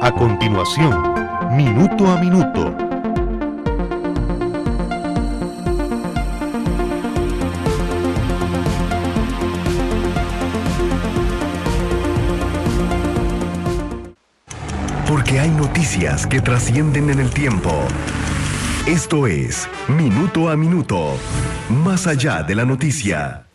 A continuación, Minuto a Minuto. Porque hay noticias que trascienden en el tiempo. Esto es Minuto a Minuto, más allá de la noticia.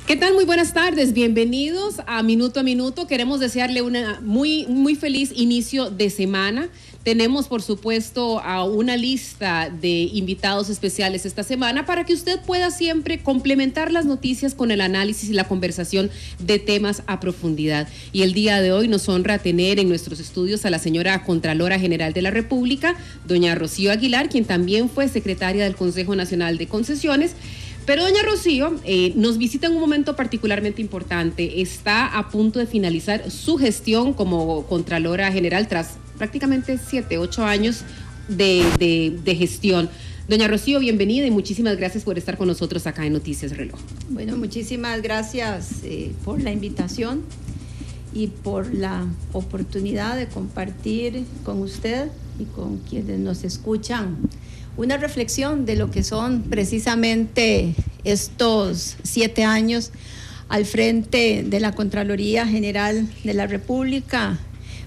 ¿Qué tal? Muy buenas tardes, bienvenidos a Minuto. Queremos desearle una muy feliz inicio de semana. Tenemos, por supuesto, a una lista de invitados especiales esta semana para que usted pueda siempre complementar las noticias con el análisis y la conversación de temas a profundidad. Y el día de hoy nos honra tener en nuestros estudios a la señora Contralora General de la República, doña Rocío Aguilar, quien también fue secretaria del Consejo Nacional de Concesiones. Pero doña Rocío nos visita en un momento particularmente importante. Está a punto de finalizar su gestión como Contralora General tras prácticamente 7-8 años de gestión. Doña Rocío, bienvenida y muchísimas gracias por estar con nosotros acá en Noticias Reloj. Bueno, muchísimas gracias por la invitación y por la oportunidad de compartir con usted y con quienes nos escuchan una reflexión de lo que son precisamente estos 7 años al frente de la Contraloría General de la República,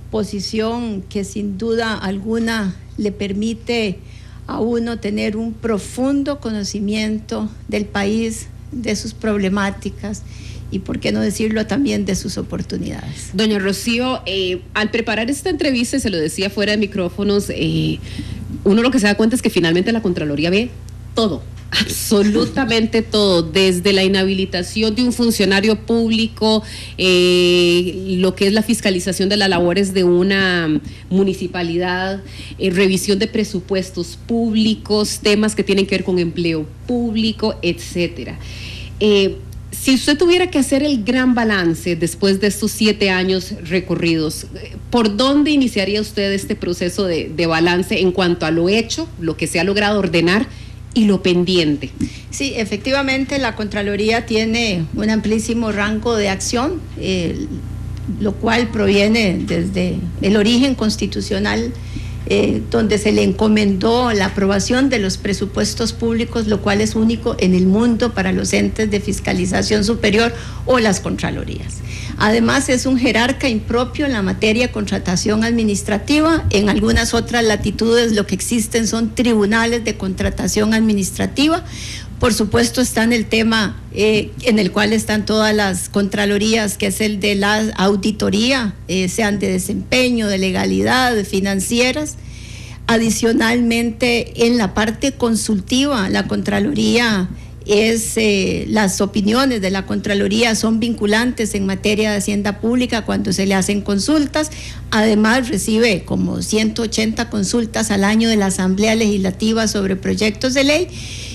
posición que sin duda alguna le permite a uno tener un profundo conocimiento del país, de sus problemáticas y, por qué no decirlo, también de sus oportunidades. Doña Rocío, al preparar esta entrevista, se lo decía fuera de micrófonos, uno lo que se da cuenta es que finalmente la Contraloría ve todo, absolutamente todo, desde la inhabilitación de un funcionario público, lo que es la fiscalización de las labores de una municipalidad, revisión de presupuestos públicos, temas que tienen que ver con empleo público, etcétera. Si usted tuviera que hacer el gran balance después de estos 7 años recorridos, ¿por dónde iniciaría usted este proceso de balance en cuanto a lo hecho, lo que se ha logrado ordenar y lo pendiente? Sí, efectivamente la Contraloría tiene un amplísimo rango de acción, lo cual proviene desde el origen constitucional, donde se le encomendó la aprobación de los presupuestos públicos, lo cual es único en el mundo para los entes de fiscalización superior o las Contralorías. Además, es un jerarca impropio en la materia de contratación administrativa. En algunas otras latitudes lo que existen son tribunales de contratación administrativa. Por supuesto está en el tema en el cual están todas las contralorías, que es el de la auditoría, sean de desempeño, de legalidad, de financieras. Adicionalmente, en la parte consultiva, la Contraloría las opiniones de la Contraloría son vinculantes en materia de hacienda pública cuando se le hacen consultas. Además, recibe como 180 consultas al año de la Asamblea Legislativa sobre proyectos de ley.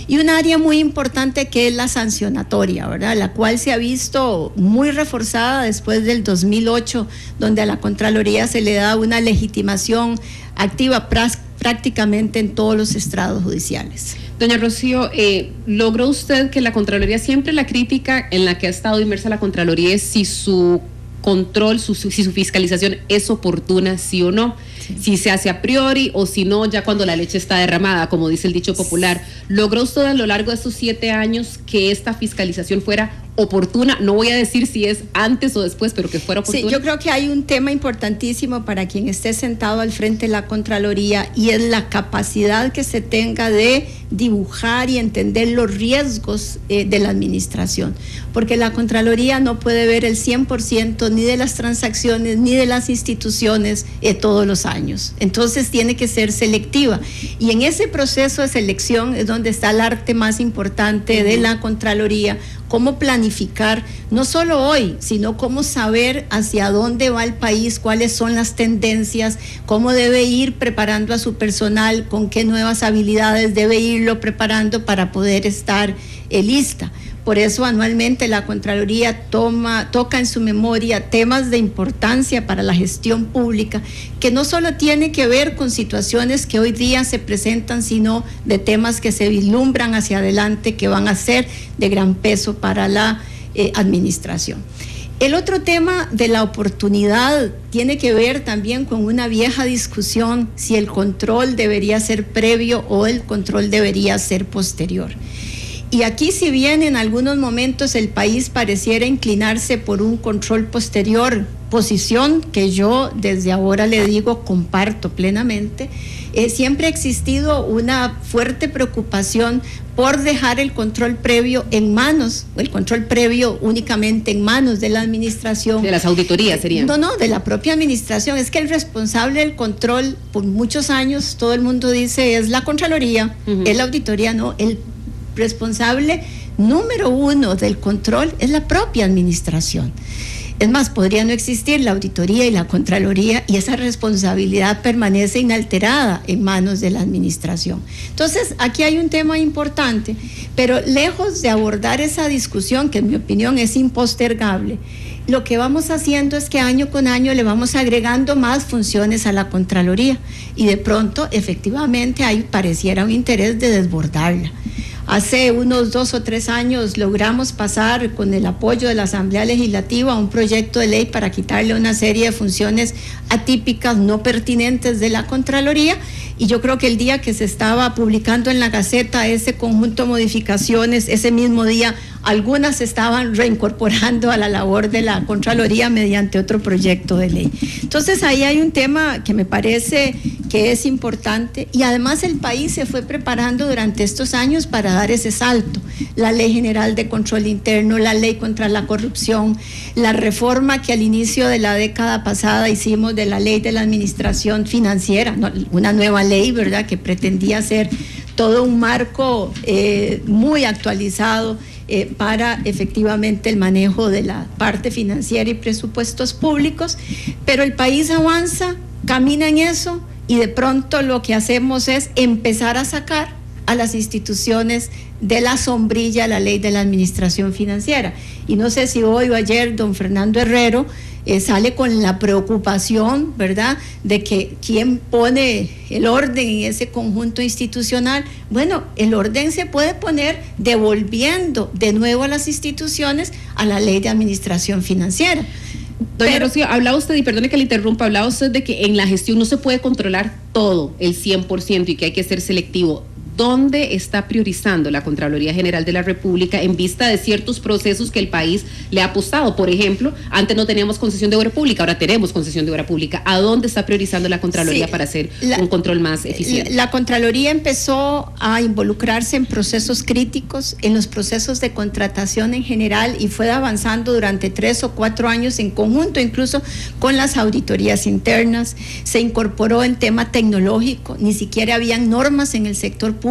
Y un área muy importante que es la sancionatoria, ¿verdad? La cual se ha visto muy reforzada después del 2008, donde a la Contraloría se le da una legitimación activa prácticamente en todos los estrados judiciales. Doña Rocío, ¿logró usted que la Contraloría, siempre la crítica en la que ha estado inmersa la Contraloría es si su control, si su fiscalización es oportuna, sí o no? Sí. Si se hace a priori o si no, ya cuando la leche está derramada, como dice el dicho popular. ¿Logró usted a lo largo de estos 7 años que esta fiscalización fuera oportuna? No voy a decir si es antes o después, pero que fuera oportuna. Sí, yo creo que hay un tema importantísimo para quien esté sentado al frente de la Contraloría, y es la capacidad que se tenga de dibujar y entender los riesgos de la administración, porque la Contraloría no puede ver el 100% ni de las transacciones ni de las instituciones todos los años. Entonces tiene que ser selectiva, y en ese proceso de selección es donde está el arte más importante de la Contraloría. Cómo planificar, no solo hoy, sino cómo saber hacia dónde va el país, cuáles son las tendencias, cómo debe ir preparando a su personal, con qué nuevas habilidades debe irlo preparando para poder estar lista. Por eso anualmente la Contraloría toca en su memoria temas de importancia para la gestión pública, que no solo tiene que ver con situaciones que hoy día se presentan, sino de temas que se vislumbran hacia adelante, que van a ser de gran peso para la administración. El otro tema de la oportunidad tiene que ver también con una vieja discusión si el control debería ser previo o el control debería ser posterior. Y aquí, si bien en algunos momentos el país pareciera inclinarse por un control posterior, posición que yo desde ahora le digo comparto plenamente, siempre ha existido una fuerte preocupación por dejar el control previo en manos, o el control previo únicamente en manos de la administración. De las auditorías serían. No, de la propia administración. Es que el responsable del control, por muchos años, todo el mundo dice, es la Contraloría, es la auditoría, no, el responsable número uno del control es la propia administración. Es más, podría no existir la auditoría y la Contraloría y esa responsabilidad permanece inalterada en manos de la administración. Entonces, aquí hay un tema importante, pero lejos de abordar esa discusión, que en mi opinión es impostergable, lo que vamos haciendo es que año con año le vamos agregando más funciones a la Contraloría y de pronto, efectivamente, ahí pareciera un interés de desbordarla. Hace unos 2 o 3 años logramos pasar con el apoyo de la Asamblea Legislativa un proyecto de ley para quitarle una serie de funciones atípicas, no pertinentes de la Contraloría, y yo creo que el día que se estaba publicando en la Gaceta ese conjunto de modificaciones, ese mismo día algunas se estaban reincorporando a la labor de la Contraloría mediante otro proyecto de ley. Entonces ahí hay un tema que me parece que es importante y además el país se fue preparando durante estos años para dar ese salto. La Ley General de Control Interno, la Ley contra la Corrupción, la reforma que al inicio de la década pasada hicimos de la Ley de la Administración Financiera, una nueva ley, ¿verdad?, que pretendía ser todo un marco muy actualizado para efectivamente el manejo de la parte financiera y presupuestos públicos, pero el país avanza, camina en eso y de pronto lo que hacemos es empezar a sacar a las instituciones de la sombrilla la Ley de la Administración Financiera. Y no sé si hoy o ayer don Fernando Herrero sale con la preocupación, ¿verdad?, de que quién pone el orden en ese conjunto institucional. Bueno, el orden se puede poner devolviendo de nuevo a las instituciones a la Ley de Administración Financiera. Doña Rocío, hablaba usted, y perdone que le interrumpa, hablaba usted de que en la gestión no se puede controlar todo, el 100%, y que hay que ser selectivo. ¿Dónde está priorizando la Contraloría General de la República en vista de ciertos procesos que el país le ha apostado? Por ejemplo, antes no teníamos concesión de obra pública, ahora tenemos concesión de obra pública. ¿A dónde está priorizando la Contraloría para hacer un control más eficiente? La Contraloría empezó a involucrarse en procesos críticos, en los procesos de contratación en general, y fue avanzando durante 3 o 4 años en conjunto, incluso con las auditorías internas. Se incorporó en tema tecnológico, ni siquiera habían normas en el sector público,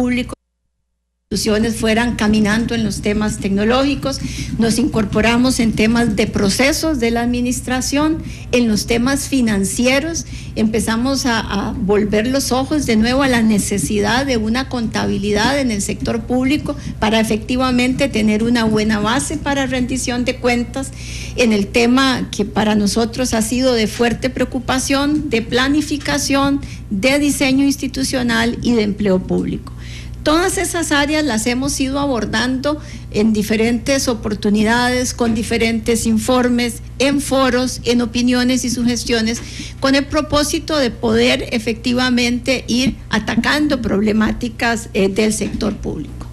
instituciones fueran caminando en los temas tecnológicos. Nos incorporamos en temas de procesos de la administración, en los temas financieros, empezamos a volver los ojos de nuevo a la necesidad de una contabilidad en el sector público para efectivamente tener una buena base para rendición de cuentas, en el tema que para nosotros ha sido de fuerte preocupación, de planificación, de diseño institucional y de empleo público. Todas esas áreas las hemos ido abordando en diferentes oportunidades, con diferentes informes, en foros, en opiniones y sugestiones, con el propósito de poder efectivamente ir atacando problemáticas del sector público.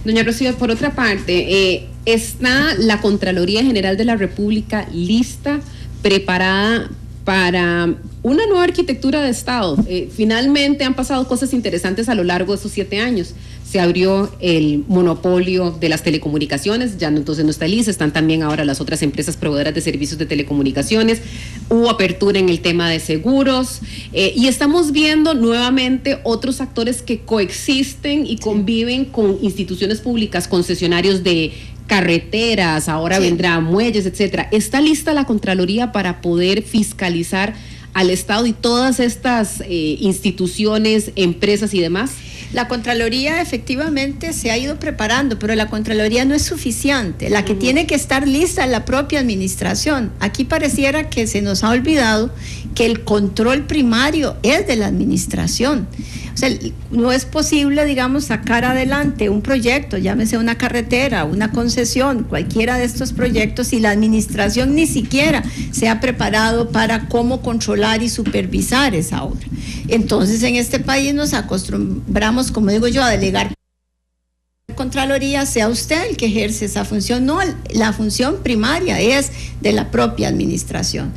Doña Rocío, por otra parte, ¿está la Contraloría General de la República lista, preparada para una nueva arquitectura de Estado? Finalmente han pasado cosas interesantes a lo largo de esos 7 años. Se abrió el monopolio de las telecomunicaciones, ya entonces no está el ICE, están también ahora las otras empresas proveedoras de servicios de telecomunicaciones. Hubo apertura en el tema de seguros y estamos viendo nuevamente otros actores que coexisten y conviven con instituciones públicas, concesionarios de carreteras, ahora vendrá muelles, etcétera. ¿Está lista la Contraloría para poder fiscalizar al Estado y todas estas instituciones, empresas y demás? La Contraloría efectivamente se ha ido preparando, pero la Contraloría no es suficiente. La que tiene que estar lista es la propia administración. Aquí pareciera que se nos ha olvidado que el control primario es de la administración. O sea, no es posible, digamos, sacar adelante un proyecto, llámese una carretera, una concesión, cualquiera de estos proyectos, si la administración ni siquiera se ha preparado para cómo controlar y supervisar esa obra. Entonces, en este país nos acostumbramos, como digo yo, a delegar Contraloría, sea usted el que ejerce esa función. No, la función primaria es de la propia administración.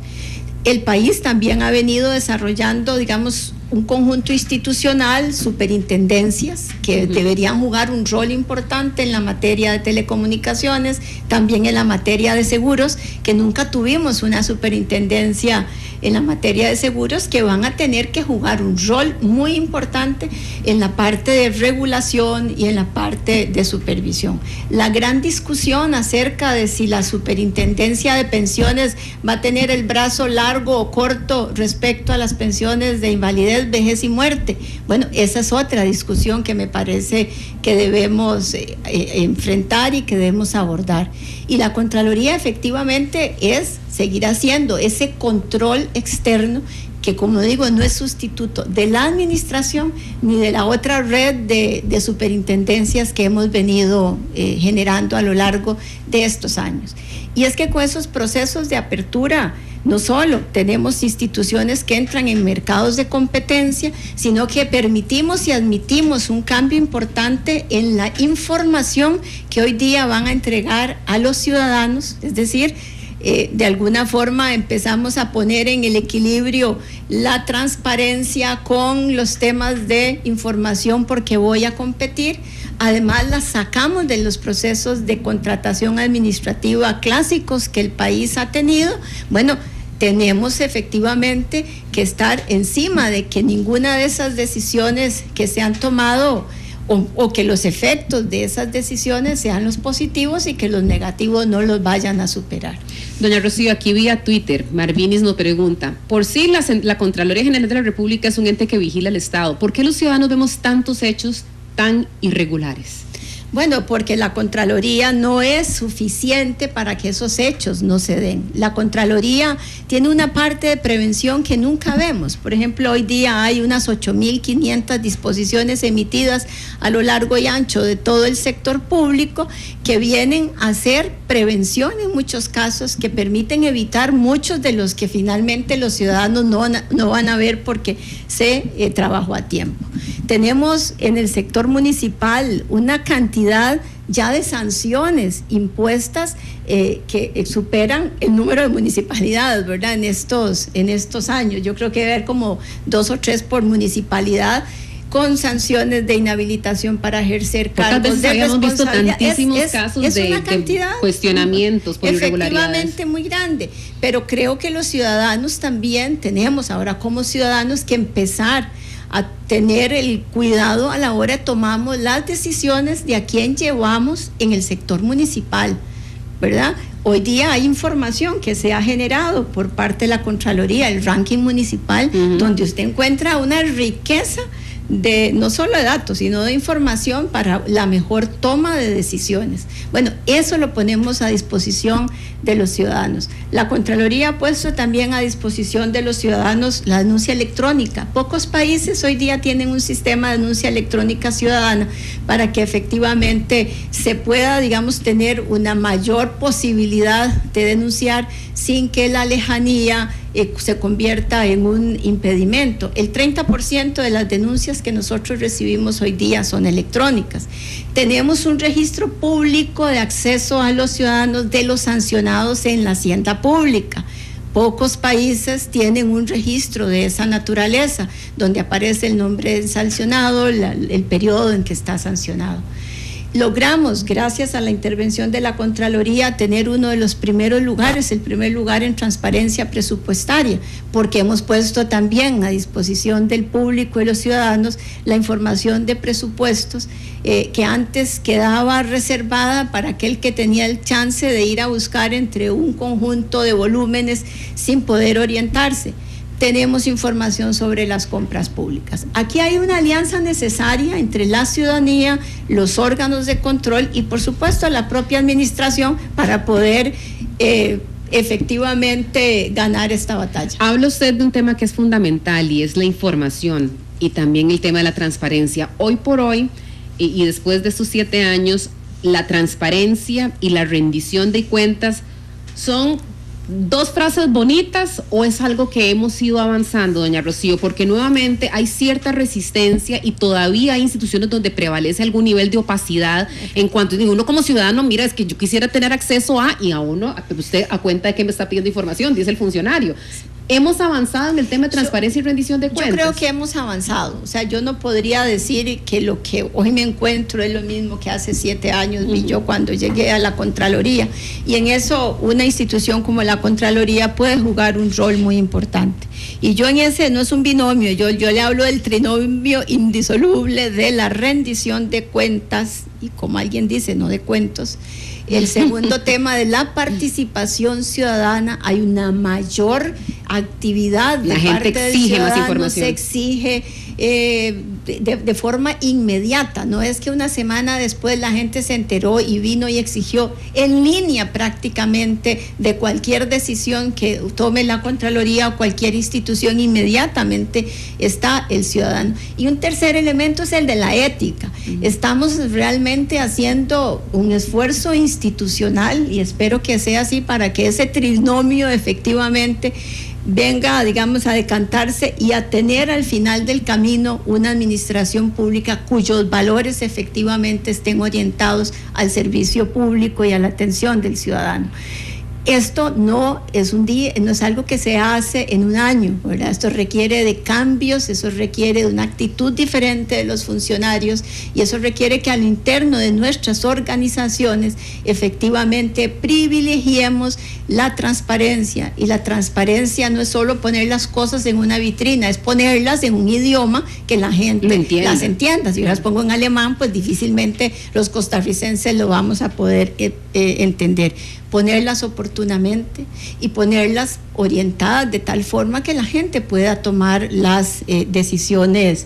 El país también ha venido desarrollando, digamos, un conjunto institucional, superintendencias, que deberían jugar un rol importante en la materia de telecomunicaciones, también en la materia de seguros, que nunca tuvimos una superintendencia en la materia de seguros, que van a tener que jugar un rol muy importante en la parte de regulación y en la parte de supervisión. La gran discusión acerca de si la superintendencia de pensiones va a tener el brazo largo o corto respecto a las pensiones de invalidez, vejez y muerte. Bueno, esa es otra discusión que me parece que debemos enfrentar y que debemos abordar. Y la Contraloría efectivamente es seguir haciendo ese control externo que, como digo, no es sustituto de la administración ni de la otra red de superintendencias que hemos venido generando a lo largo de estos años. Y es que con esos procesos de apertura, no solo tenemos instituciones que entran en mercados de competencia, sino que permitimos y admitimos un cambio importante en la información que hoy día van a entregar a los ciudadanos, es decir, de alguna forma empezamos a poner en el equilibrio la transparencia con los temas de información porque voy a competir. Además, la sacamos de los procesos de contratación administrativa clásicos que el país ha tenido. Bueno, tenemos efectivamente que estar encima de que ninguna de esas decisiones que se han tomado o que los efectos de esas decisiones sean los positivos y que los negativos no los vayan a superar. Doña Rocío, aquí vía Twitter, Marvinis nos pregunta, por si la Contraloría General de la República es un ente que vigila el Estado, ¿por qué los ciudadanos vemos tantos hechos tan irregulares? Bueno, porque la Contraloría no es suficiente para que esos hechos no se den. La Contraloría tiene una parte de prevención que nunca vemos. Por ejemplo, hoy día hay unas 8.500 disposiciones emitidas a lo largo y ancho de todo el sector público que vienen a hacer prevención en muchos casos, que permiten evitar muchos de los que finalmente los ciudadanos no van a ver porque se trabajó a tiempo. Tenemos en el sector municipal una cantidad ya de sanciones impuestas que superan el número de municipalidades, ¿verdad? En estos años. Yo creo que debe haber como 2 o 3 por municipalidad, con sanciones de inhabilitación para ejercer cargos de responsabilidad. Habíamos visto tantísimos casos de cuestionamientos por irregularidades. Efectivamente muy grande, pero creo que los ciudadanos también tenemos ahora como ciudadanos que empezar a tener el cuidado a la hora de tomamos las decisiones de a quién llevamos en el sector municipal, ¿verdad? Hoy día hay información que se ha generado por parte de la Contraloría, el ranking municipal, donde usted encuentra una riqueza de no solo de datos, sino de información para la mejor toma de decisiones. Bueno, eso lo ponemos a disposición de los ciudadanos. La Contraloría ha puesto también a disposición de los ciudadanos la denuncia electrónica. Pocos países hoy día tienen un sistema de denuncia electrónica ciudadana para que efectivamente se pueda, digamos, tener una mayor posibilidad de denunciar sin que la lejanía se convierta en un impedimento. El 30% de las denuncias que nosotros recibimos hoy día son electrónicas. Tenemos un registro público de acceso a los ciudadanos de los sancionados en la hacienda pública. Pocos países tienen un registro de esa naturaleza, donde aparece el nombre del sancionado, el periodo en que está sancionado. Logramos, gracias a la intervención de la Contraloría, tener uno de los primeros lugares, el primer lugar en transparencia presupuestaria, porque hemos puesto también a disposición del público y los ciudadanos la información de presupuestos que antes quedaba reservada para aquel que tenía el chance de ir a buscar entre un conjunto de volúmenes sin poder orientarse. Tenemos información sobre las compras públicas. Aquí hay una alianza necesaria entre la ciudadanía, los órganos de control y, por supuesto, la propia administración para poder efectivamente ganar esta batalla. Habla usted de un tema que es fundamental y es la información. y también el tema de la transparencia. Hoy por hoy, y después de estos 7 años, la transparencia y la rendición de cuentas son dos frases bonitas, o es algo que hemos ido avanzando, doña Rocío, porque nuevamente hay cierta resistencia y todavía hay instituciones donde prevalece algún nivel de opacidad en cuanto uno como ciudadano, mira, es que yo quisiera tener acceso a, y a uno, usted a cuenta de que me está pidiendo información, dice el funcionario. ¿Hemos avanzado en el tema de transparencia y rendición de cuentas? Yo creo que hemos avanzado. O sea, yo no podría decir que lo que hoy me encuentro es lo mismo que hace 7 años vi yo cuando llegué a la Contraloría. Y en eso una institución como la Contraloría puede jugar un rol muy importante. Y yo en ese no es un binomio, yo le hablo del trinomio indisoluble de la rendición de cuentas, y como alguien dice, no de cuentos. El segundo tema de la participación ciudadana, hay una mayor actividad de parte del ciudadano, se exige de forma inmediata, no es que una semana después la gente se enteró y vino y exigió en línea prácticamente de cualquier decisión que tome la Contraloría o cualquier institución, inmediatamente está el ciudadano. Y un tercer elemento es el de la ética. Estamos realmente haciendo un esfuerzo institucional, y espero que sea así, para que ese trinomio efectivamente venga, digamos, a decantarse y a tener al final del camino una administración pública cuyos valores efectivamente estén orientados al servicio público y a la atención del ciudadano. Esto no es un día, no es algo que se hace en un año, ¿verdad? Esto requiere de cambios, eso requiere de una actitud diferente de los funcionarios, y eso requiere que al interno de nuestras organizaciones efectivamente privilegiemos la transparencia. Y la transparencia no es solo poner las cosas en una vitrina, es ponerlas en un idioma que la gente las entienda. Si yo las pongo en alemán, pues difícilmente los costarricenses lo vamos a poder entender. Ponerlas oportunamente y ponerlas orientadas de tal forma que la gente pueda tomar las decisiones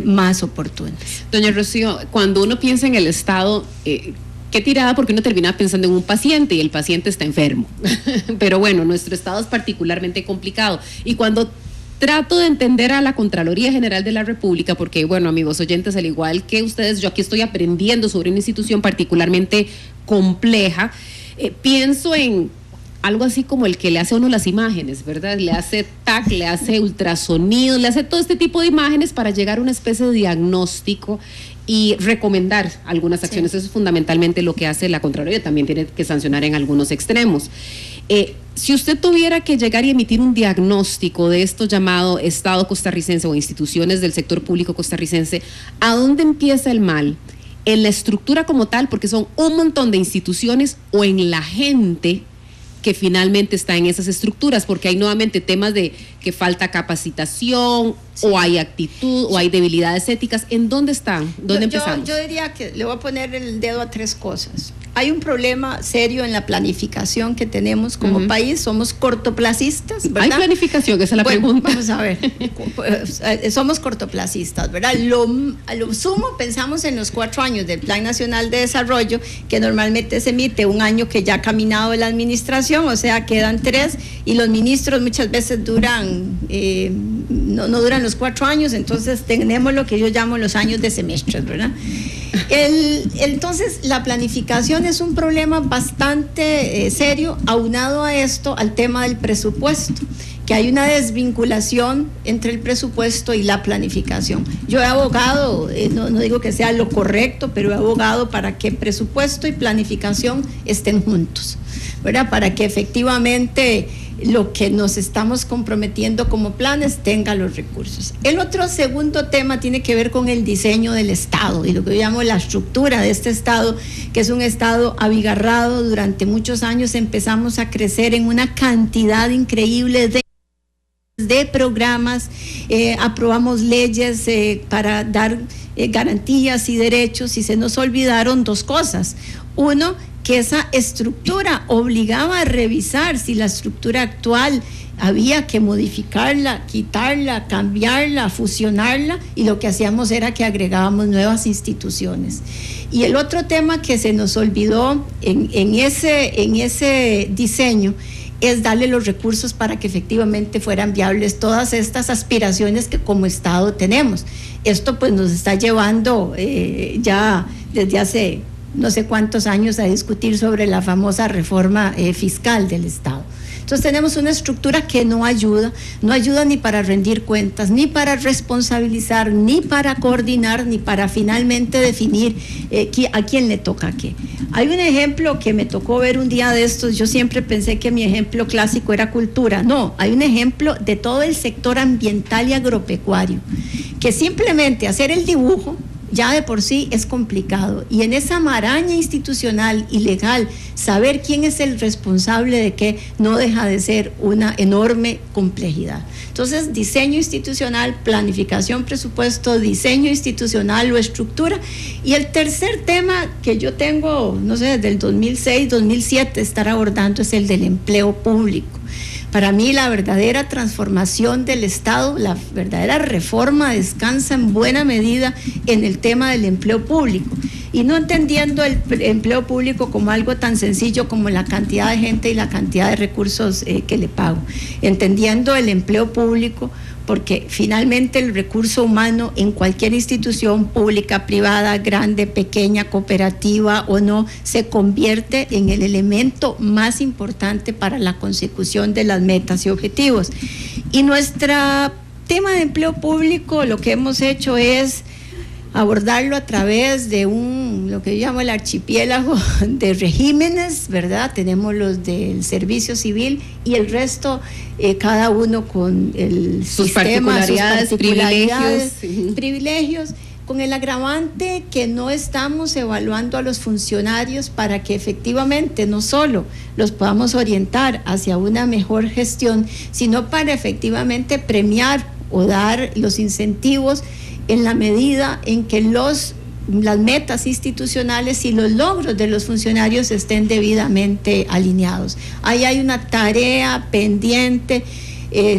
más oportunas. Doña Rocío, cuando uno piensa en el Estado, qué tirada, porque uno termina pensando en un paciente y el paciente está enfermo. Pero bueno, nuestro Estado es particularmente complicado. Y cuando trato de entender a la Contraloría General de la República, porque bueno, amigos oyentes, al igual que ustedes, yo aquí estoy aprendiendo sobre una institución particularmente compleja. Pienso en algo así como el que le hace a uno las imágenes, ¿verdad? Le hace TAC, le hace ultrasonido, le hace todo este tipo de imágenes para llegar a una especie de diagnóstico y recomendar algunas acciones. Sí. Eso es fundamentalmente lo que hace la Contraloría, también tiene que sancionar en algunos extremos. Si usted tuviera que llegar y emitir un diagnóstico de esto llamado Estado costarricense o instituciones del sector público costarricense, ¿a dónde empieza el mal? ¿En la estructura como tal, porque son un montón de instituciones, o en la gente que finalmente está en esas estructuras? Porque hay nuevamente temas de que falta capacitación, sí, o hay actitud, o hay debilidades éticas. ¿En dónde están? ¿Dónde empezamos? Yo diría que le voy a poner el dedo a 3 cosas. Hay un problema serio en la planificación que tenemos como país. Somos cortoplacistas, ¿verdad? ¿Hay planificación? Esa es la pregunta. Vamos a ver. Somos cortoplacistas, ¿verdad? A lo sumo pensamos en los 4 años del Plan Nacional de Desarrollo, que normalmente se emite un año que ya ha caminado la administración, o sea, quedan 3, y los ministros muchas veces duran, no duran los 4 años, entonces tenemos lo que yo llamo los años de semestres, ¿verdad? Entonces, la planificación es un problema bastante serio, aunado a esto, al tema del presupuesto, que hay una desvinculación entre el presupuesto y la planificación. Yo he abogado, no digo que sea lo correcto, pero he abogado para que presupuesto y planificación estén juntos, ¿verdad? Para que efectivamente lo que nos estamos comprometiendo como planes tenga los recursos. El otro segundo tema tiene que ver con el diseño del Estado y lo que yo llamo la estructura de este Estado, que es un Estado abigarrado. Durante muchos años empezamos a crecer en una cantidad increíble de programas, aprobamos leyes para dar garantías y derechos, y se nos olvidaron 2 cosas. Uno, que esa estructura obligaba a revisar si la estructura actual había que modificarla, quitarla, cambiarla, fusionarla, y lo que hacíamos era que agregábamos nuevas instituciones. Y el otro tema que se nos olvidó en ese diseño es darle los recursos para que efectivamente fueran viables todas estas aspiraciones que como Estado tenemos. Esto pues nos está llevando ya desde hace no sé cuántos años a discutir sobre la famosa reforma fiscal del Estado. Entonces tenemos una estructura que no ayuda ni para rendir cuentas, ni para responsabilizar, ni para coordinar, ni para finalmente definir a quién le toca qué. Hay un ejemplo que me tocó ver un día de estos. Yo siempre pensé que mi ejemplo clásico era cultura. No, hay un ejemplo de todo el sector ambiental y agropecuario, que simplemente hacer el dibujo ya de por sí es complicado, y en esa maraña institucional y legal, saber quién es el responsable de qué no deja de ser una enorme complejidad. Entonces, diseño institucional, planificación, presupuesto, diseño institucional o estructura. Y el tercer tema que yo tengo, no sé, desde el 2006, 2007 estar abordando es el del empleo público. Para mí la verdadera transformación del Estado, la verdadera reforma descansa en buena medida en el tema del empleo público, y no entendiendo el empleo público como algo tan sencillo como la cantidad de gente y la cantidad de recursos que le pago, entendiendo el empleo público porque finalmente el recurso humano en cualquier institución pública, privada, grande, pequeña, cooperativa o no, se convierte en el elemento más importante para la consecución de las metas y objetivos. Y nuestro tema de empleo público, lo que hemos hecho es abordarlo a través de lo que yo llamo el archipiélago de regímenes, ¿verdad? Tenemos los del servicio civil y el resto, cada uno con sus particularidades, privilegios, con el agravante que no estamos evaluando a los funcionarios para que efectivamente no solo los podamos orientar hacia una mejor gestión, sino para efectivamente premiar o dar los incentivos en la medida en que las metas institucionales y los logros de los funcionarios estén debidamente alineados. Ahí hay una tarea pendiente,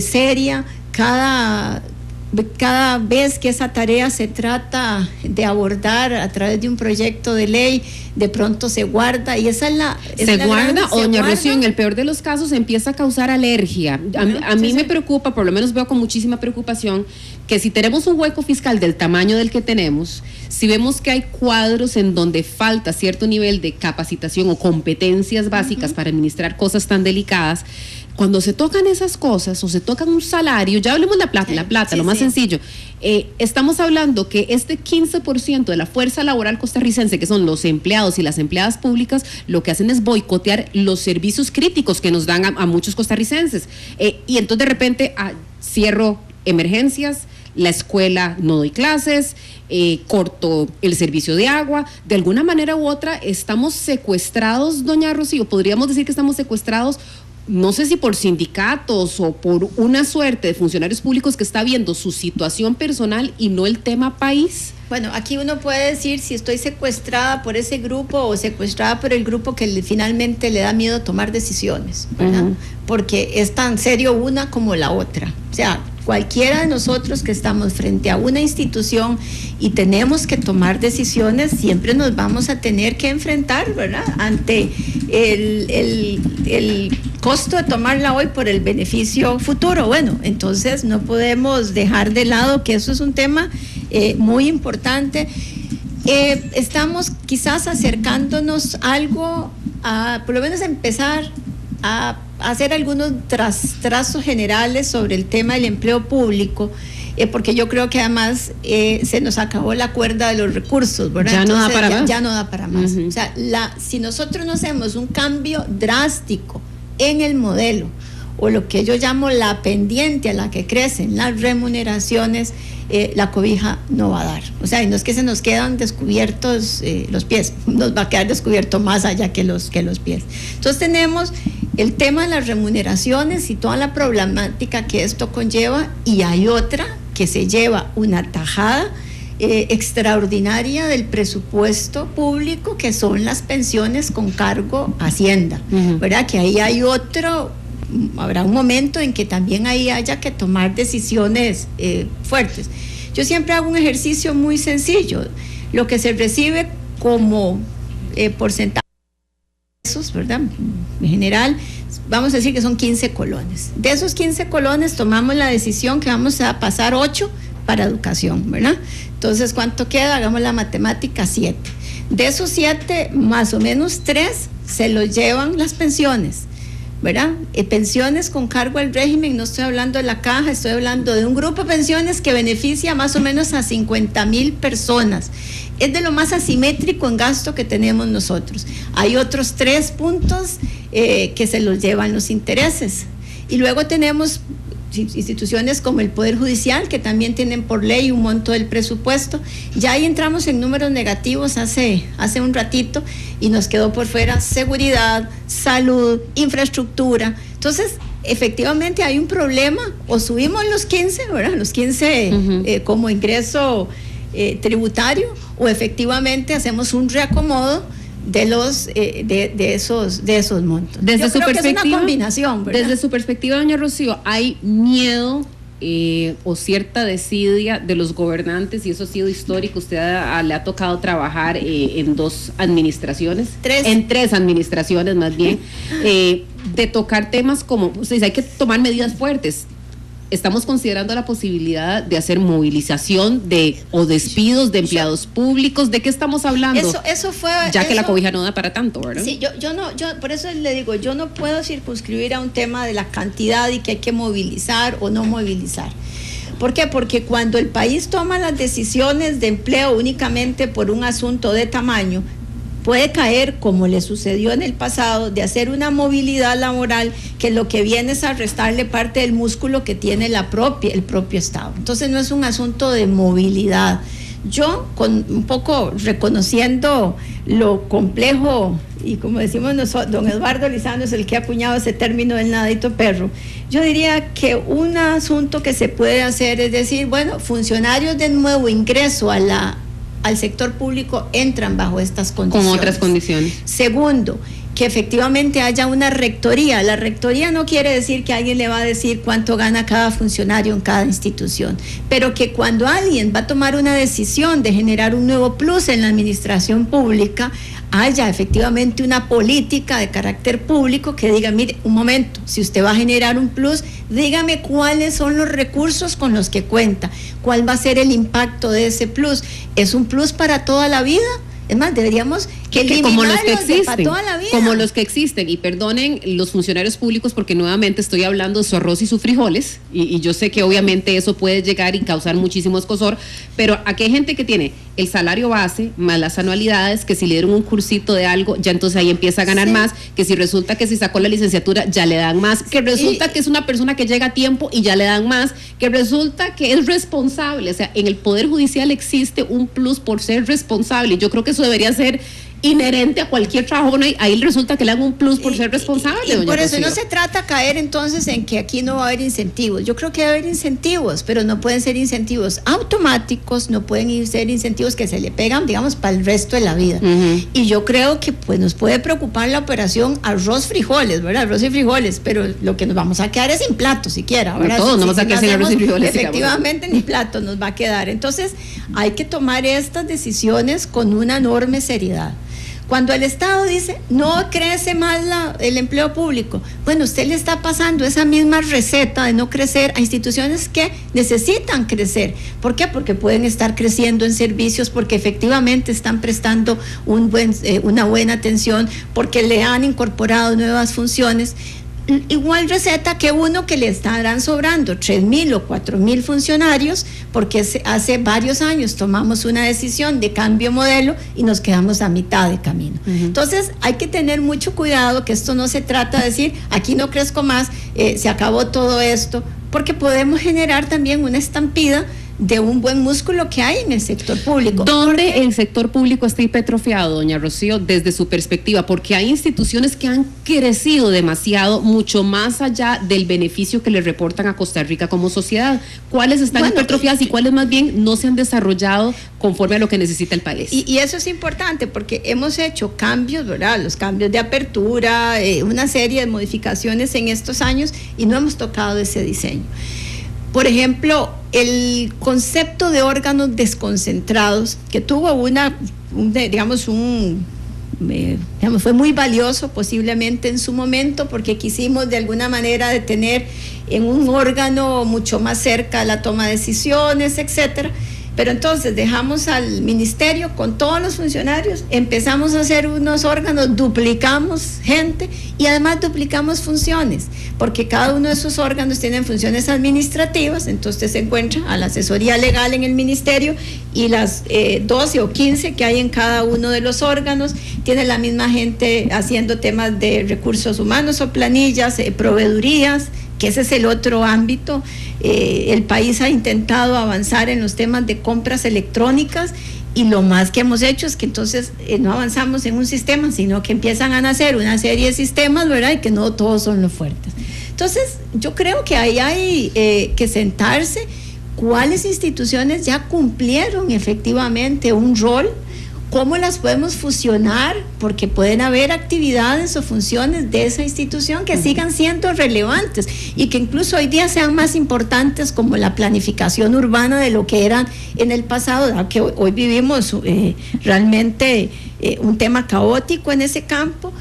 seria. Cada vez que esa tarea se trata de abordar a través de un proyecto de ley, de pronto se guarda, y esa es la... Se guarda, doña Rocío, en el peor de los casos empieza a causar alergia. A mí me preocupa, por lo menos veo con muchísima preocupación, que si tenemos un hueco fiscal del tamaño del que tenemos, si vemos que hay cuadros en donde falta cierto nivel de capacitación o competencias básicas para administrar cosas tan delicadas, cuando se tocan esas cosas o se tocan un salario, ya hablemos de la plata, lo más sencillo, estamos hablando que este 15% de la fuerza laboral costarricense, que son los empleados y las empleadas públicas, lo que hacen es boicotear los servicios críticos que nos dan a muchos costarricenses, y entonces de repente cierro emergencias, la escuela no doy clases, corto el servicio de agua. De alguna manera u otra estamos secuestrados, doña Rocío, podríamos decir que estamos secuestrados, no sé si por sindicatos o por una suerte de funcionarios públicos que está viendo su situación personal y no el tema país. Bueno, aquí uno puede decir si estoy secuestrada por ese grupo o secuestrada por el grupo que finalmente le da miedo tomar decisiones, ¿verdad? Porque es tan serio una como la otra. O sea, cualquiera de nosotros que estamos frente a una institución y tenemos que tomar decisiones, siempre nos vamos a tener que enfrentar, ¿verdad?, ante el costo de tomarla hoy por el beneficio futuro. Bueno, entonces no podemos dejar de lado que eso es un tema muy importante. Estamos quizás acercándonos algo a, por lo menos, empezar a hacer algunos trazos generales sobre el tema del empleo público, porque yo creo que además se nos acabó la cuerda de los recursos, ¿verdad? Ya no da para más. Ya no da para más. O sea, si nosotros no hacemos un cambio drástico en el modelo, o lo que yo llamo la pendiente a la que crecen las remuneraciones, la cobija no va a dar. O sea, y no es que se nos quedan descubiertos los pies, nos va a quedar descubierto más allá que los pies. Entonces tenemos el tema de las remuneraciones y toda la problemática que esto conlleva, y hay otra que se lleva una tajada extraordinaria del presupuesto público, que son las pensiones con cargo a Hacienda, ¿verdad? Que ahí hay habrá un momento en que también ahí haya que tomar decisiones fuertes. Yo siempre hago un ejercicio muy sencillo. Lo que se recibe como porcentaje ingresos, ¿verdad? En general, vamos a decir que son 15 colones. De esos 15 colones tomamos la decisión que vamos a pasar 8 para educación, ¿verdad? Entonces, ¿cuánto queda? Hagamos la matemática, 7. De esos 7, más o menos 3 se los llevan las pensiones, ¿verdad? Pensiones con cargo al régimen, no estoy hablando de la caja, estoy hablando de un grupo de pensiones que beneficia más o menos a 50,000 personas. Es de lo más asimétrico en gasto que tenemos nosotros. Hay otros 3 puntos que se los llevan los intereses. Y luego tenemos instituciones como el Poder Judicial, que también tienen por ley un monto del presupuesto. Ya ahí entramos en números negativos hace un ratito y nos quedó por fuera seguridad, salud, infraestructura. Entonces, efectivamente hay un problema, o subimos los 15, ¿verdad? Los 15 como ingreso tributario, o efectivamente hacemos un reacomodo de los de esos montos. Desde su perspectiva, es una combinación, ¿verdad? Desde su perspectiva, doña Rocío, ¿hay miedo o cierta desidia de los gobernantes, y eso ha sido histórico? Usted le ha tocado trabajar en 2 administraciones, en 3 administraciones más bien, de tocar temas como, hay que tomar medidas fuertes. Estamos considerando la posibilidad de hacer movilización o despidos de empleados públicos. ¿De qué estamos hablando? Eso fue... Ya que la cobija no da para tanto, ¿verdad? Sí, yo por eso le digo, yo no puedo circunscribir a un tema de la cantidad y que hay que movilizar o no movilizar. ¿Por qué? Porque cuando el país toma las decisiones de empleo únicamente por un asunto de tamaño, puede caer, como le sucedió en el pasado, de hacer una movilidad laboral que lo que viene es a restarle parte del músculo que tiene el propio Estado. Entonces no es un asunto de movilidad. Yo, con un poco reconociendo lo complejo, y como decimos nosotros, don Eduardo Lizano es el que ha acuñado ese término del nadito perro, yo diría que un asunto que se puede hacer es decir, bueno, funcionarios de nuevo ingreso al sector público entran bajo estas condiciones. Con otras condiciones. Segundo, que efectivamente haya una rectoría. La rectoría no quiere decir que alguien le va a decir cuánto gana cada funcionario en cada institución, pero que cuando alguien va a tomar una decisión de generar un nuevo plus en la administración pública, haya efectivamente una política de carácter público que diga, mire, un momento, si usted va a generar un plus, dígame cuáles son los recursos con los que cuenta, cuál va a ser el impacto de ese plus. ¿Es un plus para toda la vida? Es más, deberíamos como los que existen, para toda la vida. Como los que existen, y perdonen los funcionarios públicos porque nuevamente estoy hablando de su arroz y sus frijoles, y yo sé que obviamente eso puede llegar y causar muchísimo escozor, pero aquí hay gente que tiene el salario base más las anualidades, que si le dieron un cursito de algo, ya entonces ahí empieza a ganar más, que si resulta que si sacó la licenciatura ya le dan más, que resulta que es una persona que llega a tiempo y ya le dan más, que resulta que es responsable. O sea, en el Poder Judicial existe un plus por ser responsable, y yo creo que eso debería ser inherente a cualquier trabajo. Bueno, ahí resulta que le dan un plus por ser responsable. Y por eso no se trata caer entonces en que aquí no va a haber incentivos. Yo creo que va a haber incentivos, pero no pueden ser incentivos automáticos, no pueden ser incentivos que se le pegan, digamos, para el resto de la vida. Y yo creo que pues nos puede preocupar la operación arroz frijoles, ¿verdad? Arroz y frijoles, pero lo que nos vamos a quedar es sin plato siquiera, ¿verdad? Todos no vamos a quedar sin arroz y frijoles. Efectivamente, ni plato nos va a quedar. Entonces, hay que tomar estas decisiones con una enorme seriedad. Cuando el Estado dice, no crece más el empleo público, bueno, usted le está pasando esa misma receta de no crecer a instituciones que necesitan crecer. ¿Por qué? Porque pueden estar creciendo en servicios, porque efectivamente están prestando una buena atención, porque le han incorporado nuevas funciones. Igual receta que uno que le estarán sobrando 3,000 o 4,000 funcionarios, porque hace varios años tomamos una decisión de cambio de modelo y nos quedamos a mitad de camino. Entonces hay que tener mucho cuidado, que esto no se trata de decir aquí no crezco más, se acabó todo esto, porque podemos generar también una estampida de un buen músculo que hay en el sector público. ¿Dónde el sector público está hipertrofiado, doña Rocío, desde su perspectiva? Porque hay instituciones que han crecido demasiado, mucho más allá del beneficio que le reportan a Costa Rica como sociedad. ¿Cuáles están hipertrofiadas y cuáles más bien no se han desarrollado conforme a lo que necesita el país? Y eso es importante porque hemos hecho cambios, ¿verdad? Los cambios de apertura, una serie de modificaciones en estos años, y no hemos tocado ese diseño. Por ejemplo, el concepto de órganos desconcentrados, que tuvo un fue muy valioso posiblemente en su momento, porque quisimos de alguna manera de tener en un órgano mucho más cerca a la toma de decisiones, etcétera. Pero entonces dejamos al ministerio con todos los funcionarios, empezamos a hacer unos órganos, duplicamos gente y además duplicamos funciones, porque cada uno de esos órganos tienen funciones administrativas. Entonces se encuentra a la asesoría legal en el ministerio y las 12 o 15 que hay en cada uno de los órganos, tiene la misma gente haciendo temas de recursos humanos o planillas, proveedurías, que ese es el otro ámbito. El país ha intentado avanzar en los temas de compras electrónicas y lo más que hemos hecho es que entonces no avanzamos en un sistema, sino que empiezan a nacer una serie de sistemas, ¿verdad? Y que no todos son los fuertes. Entonces, yo creo que ahí hay que sentarse cuáles instituciones ya cumplieron efectivamente un rol, cómo las podemos fusionar, porque pueden haber actividades o funciones de esa institución que sigan siendo relevantes y que incluso hoy día sean más importantes, como la planificación urbana, de lo que eran en el pasado, que hoy vivimos realmente un tema caótico en ese campo.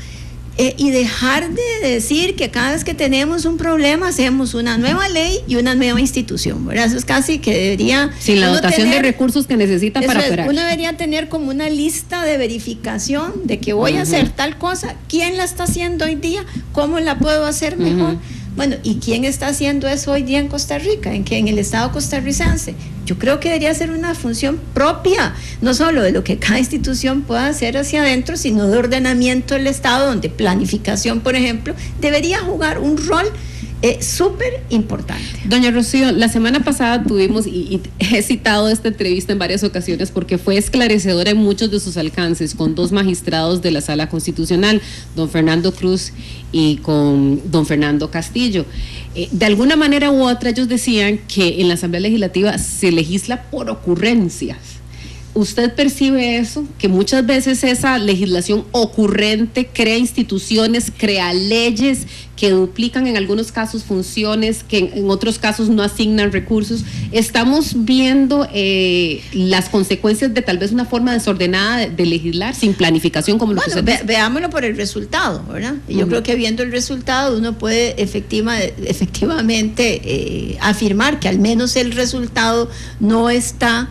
Y dejar de decir que cada vez que tenemos un problema hacemos una nueva ley y una nueva institución, ¿verdad? Eso es casi que debería... Sin la dotación de recursos que necesita para operar. Uno debería tener como una lista de verificación de que voy a hacer tal cosa, quién la está haciendo hoy día, cómo la puedo hacer mejor. Bueno, ¿y quién está haciendo eso hoy día en Costa Rica? ¿En el Estado costarricense? Yo creo que debería ser una función propia, no solo de lo que cada institución pueda hacer hacia adentro, sino de ordenamiento del Estado, donde planificación, por ejemplo, debería jugar un rol súper importante. Doña Rocío, la semana pasada tuvimos, y he citado esta entrevista en varias ocasiones porque fue esclarecedora en muchos de sus alcances, con dos magistrados de la Sala Constitucional, don Fernando Cruz y con don Fernando Castillo. De alguna manera u otra ellos decían que en la Asamblea Legislativa se legisla por ocurrencias. ¿Usted percibe eso? Que muchas veces esa legislación ocurrente crea instituciones, crea leyes que duplican en algunos casos funciones, que en otros casos no asignan recursos. Estamos viendo las consecuencias de tal vez una forma desordenada de legislar, sin planificación, como lo que usted dice. Veámoslo por el resultado, ¿verdad? Yo creo que viendo el resultado uno puede efectivamente afirmar que al menos el resultado no está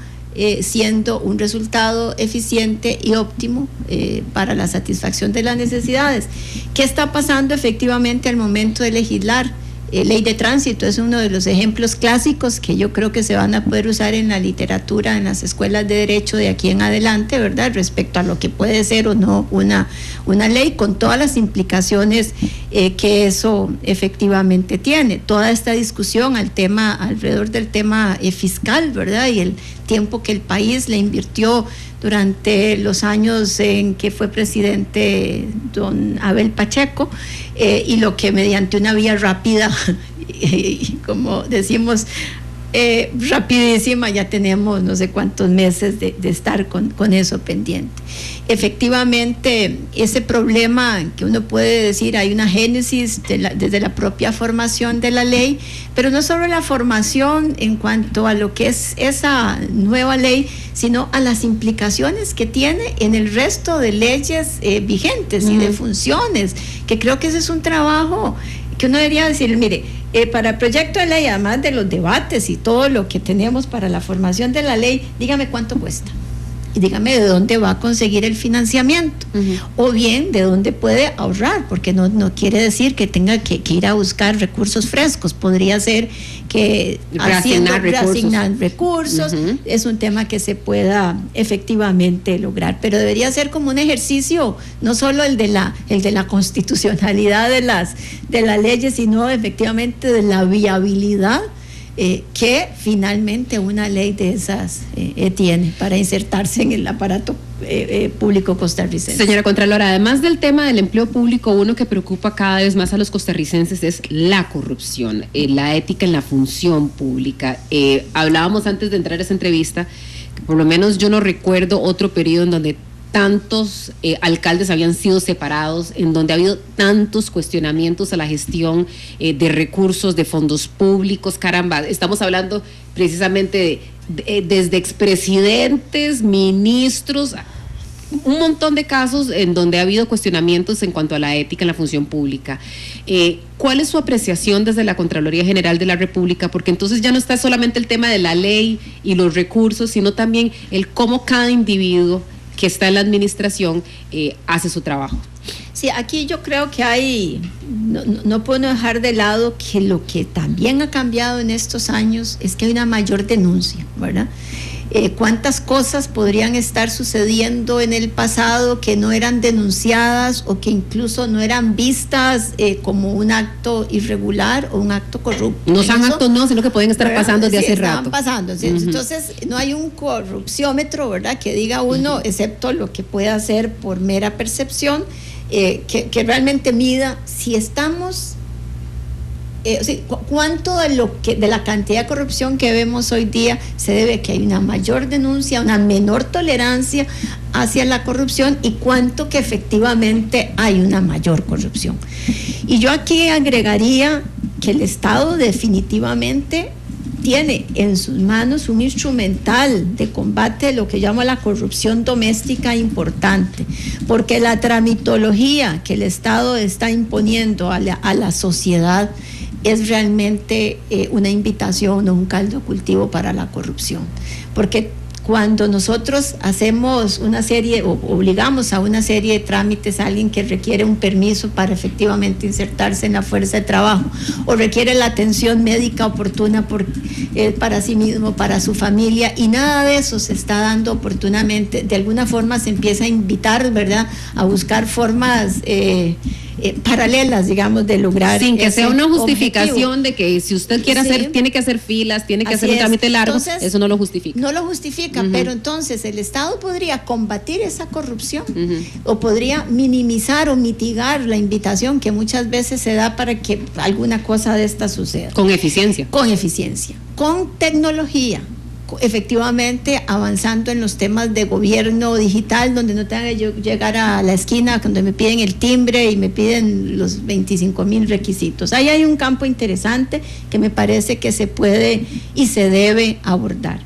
siendo un resultado eficiente y óptimo para la satisfacción de las necesidades. ¿Qué está pasando efectivamente al momento de legislar? Ley de tránsito es uno de los ejemplos clásicos que yo creo que se van a poder usar en la literatura, en las escuelas de derecho de aquí en adelante, ¿verdad? Respecto a lo que puede ser o no una ley, con todas las implicaciones que eso efectivamente tiene. Toda esta discusión alrededor del tema fiscal, ¿verdad? Y el tiempo que el país le invirtió durante los años en que fue presidente don Abel Pacheco, y lo que mediante una vía rápida, como decimos, rapidísima, ya tenemos no sé cuántos meses de estar con eso pendiente. Efectivamente, ese problema que uno puede decir, hay una génesis desde la propia formación de la ley, pero no solo la formación en cuanto a lo que es esa nueva ley, sino a las implicaciones que tiene en el resto de leyes vigentes y de funciones, que creo que ese es un trabajo que uno debería decir, mire, para el proyecto de ley, además de los debates y todo lo que tenemos para la formación de la ley, dígame cuánto cuesta. Y dígame de dónde va a conseguir el financiamiento, o bien de dónde puede ahorrar, porque no quiere decir que tenga que ir a buscar recursos frescos, podría ser que reasignar recursos, es un tema que se pueda efectivamente lograr, pero debería ser como un ejercicio, no solo el de la constitucionalidad de las leyes, sino efectivamente de la viabilidad que finalmente una ley de esas tiene para insertarse en el aparato público costarricense. Señora Contralora, además del tema del empleo público, uno que preocupa cada vez más a los costarricenses es la corrupción, la ética en la función pública. Hablábamos antes de entrar a esa entrevista, que por lo menos yo no recuerdo otro periodo en donde tantos alcaldes habían sido separados, en donde ha habido tantos cuestionamientos a la gestión de recursos, de fondos públicos. Caramba, estamos hablando precisamente desde expresidentes, ministros, un montón de casos en donde ha habido cuestionamientos en cuanto a la ética en la función pública. ¿Cuál es su apreciación desde la Contraloría General de la República? Porque entonces ya no está solamente el tema de la ley y los recursos, sino también el cómo cada individuo que está en la administración hace su trabajo. Sí, aquí yo creo que hay, no puedo dejar de lado que lo que también ha cambiado en estos años es que hay una mayor denuncia, ¿verdad? ¿Cuántas cosas podrían estar sucediendo en el pasado que no eran denunciadas o que incluso no eran vistas como un acto irregular o un acto corrupto? No son actos, no, sino que pueden estar pasando de hace rato. Están pasando, ¿sí? Entonces no hay un corrupciómetro, ¿verdad? Que diga uno, excepto lo que puede hacer por mera percepción, que realmente mida si estamos... ¿cuánto de la cantidad de corrupción que vemos hoy día se debe a que hay una mayor denuncia, una menor tolerancia hacia la corrupción, y cuánto que efectivamente hay una mayor corrupción? Y yo aquí agregaría que el Estado definitivamente tiene en sus manos un instrumental de combate de lo que llamo la corrupción doméstica importante, porque la tramitología que el Estado está imponiendo a la sociedad es realmente una invitación o un caldo de cultivo para la corrupción, porque cuando nosotros hacemos una serie o obligamos a una serie de trámites a alguien que requiere un permiso para efectivamente insertarse en la fuerza de trabajo o requiere la atención médica oportuna para sí mismo, para su familia, y nada de eso se está dando oportunamente, de alguna forma se empieza a invitar, ¿verdad?, a buscar formas paralelas, digamos, de lograr sin que sea una justificación objetivo. De que si usted quiere hacer, tiene que hacer filas, tiene que hacer un trámite largo. Entonces, eso no lo justifica. No lo justifica, pero entonces el Estado podría combatir esa corrupción o podría minimizar o mitigar la invitación que muchas veces se da para que alguna cosa de esta suceda. Con eficiencia. Con eficiencia, con tecnología, efectivamente avanzando en los temas de gobierno digital, donde no tenga que llegar a la esquina cuando me piden el timbre y me piden los 25,000 requisitos. Ahí hay un campo interesante que me parece que se puede y se debe abordar.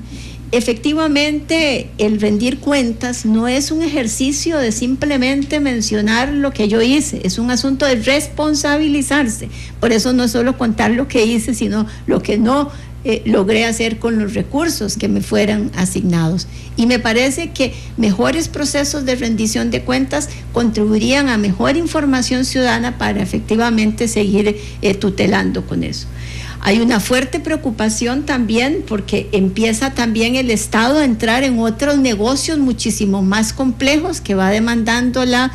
Efectivamente, el rendir cuentas no es un ejercicio de simplemente mencionar lo que yo hice, es un asunto de responsabilizarse. Por eso no es solo contar lo que hice, sino lo que no logré hacer con los recursos que me fueran asignados. Y me parece que mejores procesos de rendición de cuentas contribuirían a mejor información ciudadana para efectivamente seguir tutelando con eso. Hay una fuerte preocupación también porque empieza también el Estado a entrar en otros negocios muchísimo más complejos que va demandando la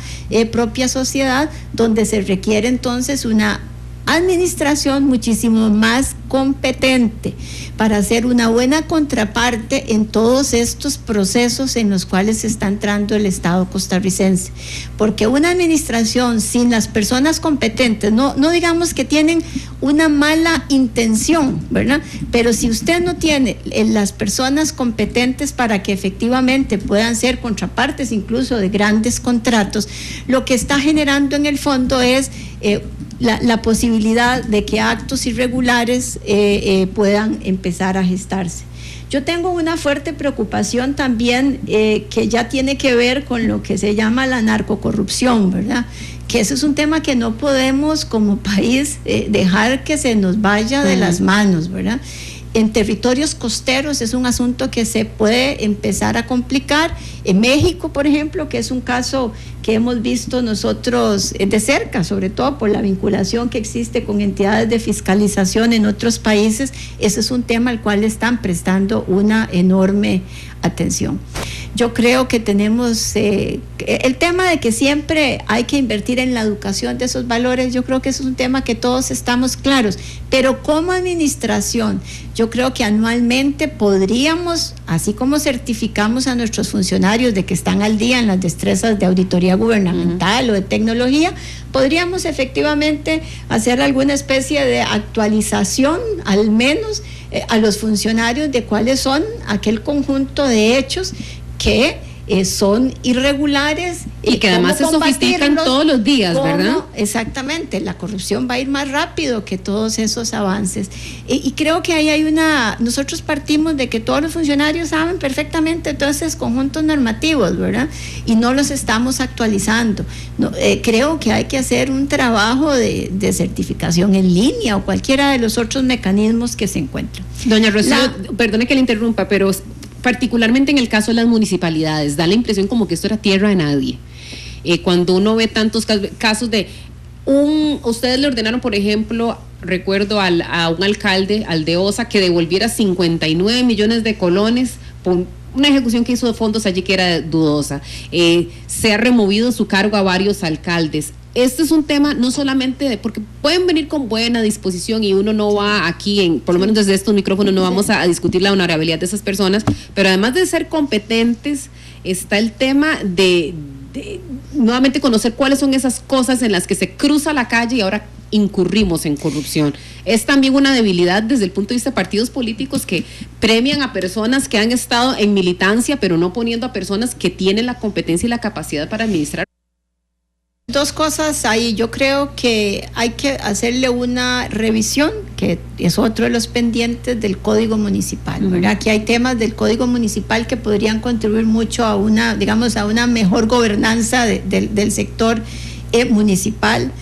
propia sociedad, donde se requiere entonces una administración muchísimo más competente para hacer una buena contraparte en todos estos procesos en los cuales está entrando el Estado costarricense, porque una administración sin las personas competentes, no digamos que tienen una mala intención, ¿verdad?, pero si usted no tiene las personas competentes para que efectivamente puedan ser contrapartes incluso de grandes contratos, lo que está generando en el fondo es la posibilidad de que actos irregulares puedan empezar a gestarse. Yo tengo una fuerte preocupación también que ya tiene que ver con lo que se llama la narcocorrupción, ¿verdad?, que ese es un tema que no podemos como país dejar que se nos vaya de las manos, ¿verdad? En territorios costeros es un asunto que se puede empezar a complicar. En México, por ejemplo, que es un caso que hemos visto nosotros de cerca, sobre todo por la vinculación que existe con entidades de fiscalización en otros países, ese es un tema al cual están prestando una enorme atención. Yo creo que tenemos el tema de que siempre hay que invertir en la educación de esos valores. Yo creo que eso es un tema que todos estamos claros, pero como administración yo creo que anualmente podríamos, así como certificamos a nuestros funcionarios de que están al día en las destrezas de auditoría gubernamental o de tecnología, podríamos efectivamente hacer alguna especie de actualización, al menos a los funcionarios, de cuáles son aquel conjunto de hechos que son irregulares y que además se sofistican todos los días, ¿verdad? Exactamente, la corrupción va a ir más rápido que todos esos avances. Y creo que ahí hay nosotros partimos de que todos los funcionarios saben perfectamente todos esos conjuntos normativos, ¿verdad? Y no los estamos actualizando. Creo que hay que hacer un trabajo de certificación en línea o cualquiera de los otros mecanismos que se encuentran. Doña Rocío, perdone que le interrumpa, pero particularmente en el caso de las municipalidades, da la impresión como que esto era tierra de nadie. Cuando uno ve tantos casos de ustedes le ordenaron, por ejemplo, recuerdo a un alcalde, al de Osa, que devolviera 59 millones de colones por una ejecución que hizo de fondos allí que era dudosa. Se ha removido su cargo a varios alcaldes. Este es un tema no solamente porque pueden venir con buena disposición y uno no va aquí, por lo menos desde estos micrófonos no vamos a discutir la honorabilidad de esas personas, pero además de ser competentes está el tema de nuevamente conocer cuáles son esas cosas en las que se cruza la calle y ahora incurrimos en corrupción. Es también una debilidad desde el punto de vista de partidos políticos que premian a personas que han estado en militancia, pero no poniendo a personas que tienen la competencia y la capacidad para administrar. Dos cosas ahí. Yo creo que hay que hacerle una revisión, que es otro de los pendientes del Código Municipal, ¿verdad? Aquí hay temas del Código Municipal que podrían contribuir mucho a una mejor gobernanza del sector municipal.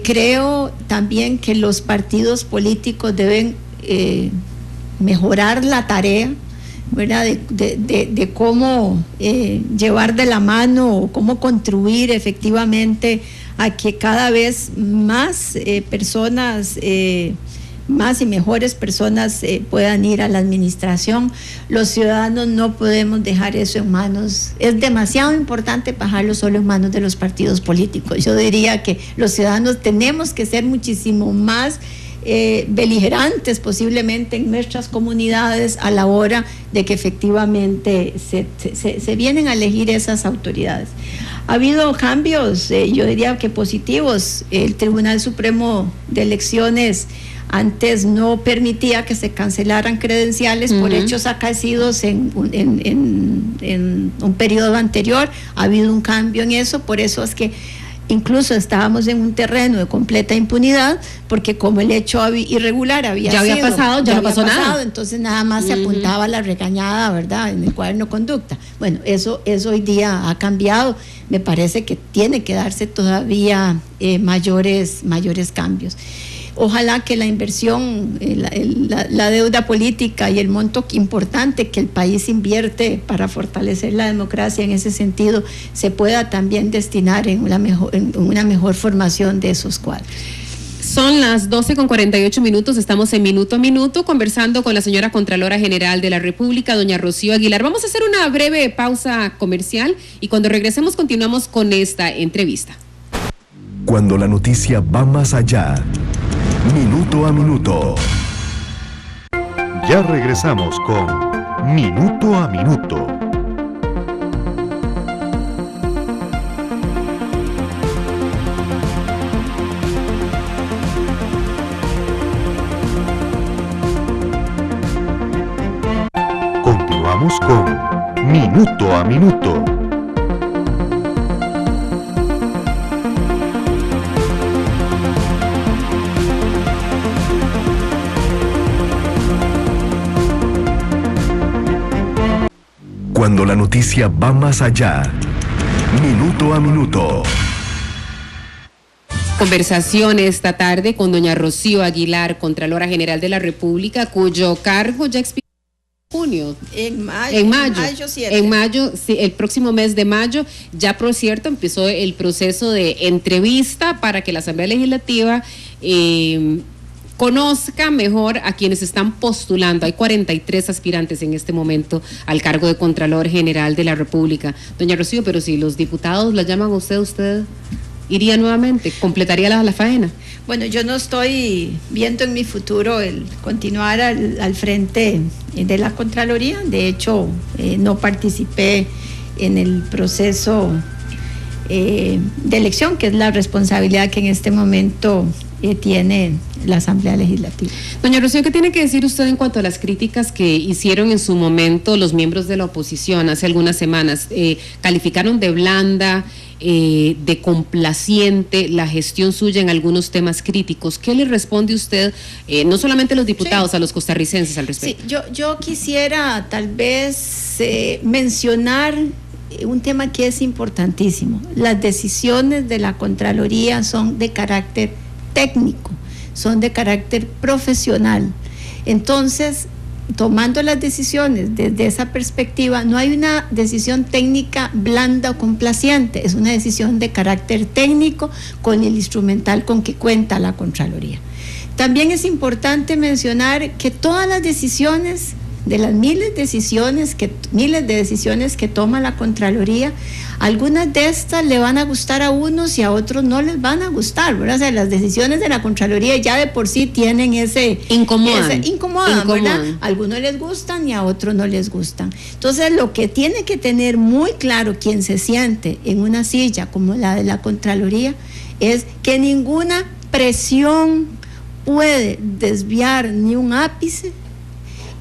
Creo también que los partidos políticos deben mejorar la tarea, ¿verdad? De cómo llevar de la mano o cómo contribuir efectivamente a que cada vez más personas, más y mejores personas puedan ir a la administración. Los ciudadanos no podemos dejar eso en manos, es demasiado importante dejarlo solo en manos de los partidos políticos. Yo diría que los ciudadanos tenemos que ser muchísimo más beligerantes posiblemente en nuestras comunidades a la hora de que efectivamente se vienen a elegir esas autoridades. Ha habido cambios, yo diría que positivos. El Tribunal Supremo de Elecciones antes no permitía que se cancelaran credenciales por hechos acaecidos en un periodo anterior. Ha habido un cambio en eso, por eso es que incluso estábamos en un terreno de completa impunidad, porque como el hecho irregular ya había pasado, ya no pasó nada. Entonces nada más se apuntaba la regañada, ¿verdad?, en el cuaderno de conducta. Bueno, eso hoy día ha cambiado. Me parece que tiene que darse todavía mayores cambios. Ojalá que la inversión, la deuda política y el monto importante que el país invierte para fortalecer la democracia en ese sentido se pueda también destinar en una mejor formación de esos cuadros. Son las 12:48, estamos en Minuto a Minuto conversando con la señora Contralora General de la República, doña Rocío Aguilar. Vamos a hacer una breve pausa comercial y cuando regresemos continuamos con esta entrevista. Cuando la noticia va más allá, Minuto a Minuto. Ya regresamos con Minuto a Minuto. Continuamos con Minuto a Minuto. Cuando la noticia va más allá, Minuto a Minuto. Conversación esta tarde con doña Rocío Aguilar, Contralora General de la República, cuyo cargo ya expiró en junio. En mayo 7. En mayo, sí, el próximo mes de mayo. Ya, por cierto, empezó el proceso de entrevista para que la Asamblea Legislativa conozca mejor a quienes están postulando. Hay 43 aspirantes en este momento al cargo de Contralor General de la República. Doña Rocío, pero si los diputados la llaman a usted iría nuevamente, completaría la faena. Bueno, yo no estoy viendo en mi futuro el continuar al frente de la Contraloría. De hecho, no participé en el proceso de elección, que es la responsabilidad que en este momento tiene la Asamblea Legislativa. Doña Rocío, ¿qué tiene que decir usted en cuanto a las críticas que hicieron en su momento los miembros de la oposición hace algunas semanas? Calificaron de blanda, de complaciente la gestión suya en algunos temas críticos. ¿Qué le responde usted, no solamente a los diputados, a los costarricenses al respecto? Sí, yo quisiera tal vez mencionar un tema que es importantísimo. Las decisiones de la Contraloría son de carácter técnico, son de carácter profesional. Entonces, tomando las decisiones desde esa perspectiva, no hay una decisión técnica blanda o complaciente, es una decisión de carácter técnico con el instrumental con que cuenta la Contraloría. También es importante mencionar que todas las decisiones, de las miles de decisiones que toma la Contraloría, algunas de estas le van a gustar a unos y a otros no les van a gustar, ¿verdad? O sea, las decisiones de la Contraloría ya de por sí tienen incomodan, ¿verdad? A algunos les gustan y a otros no les gustan. Entonces, lo que tiene que tener muy claro quien se siente en una silla como la de la Contraloría es que ninguna presión puede desviar ni un ápice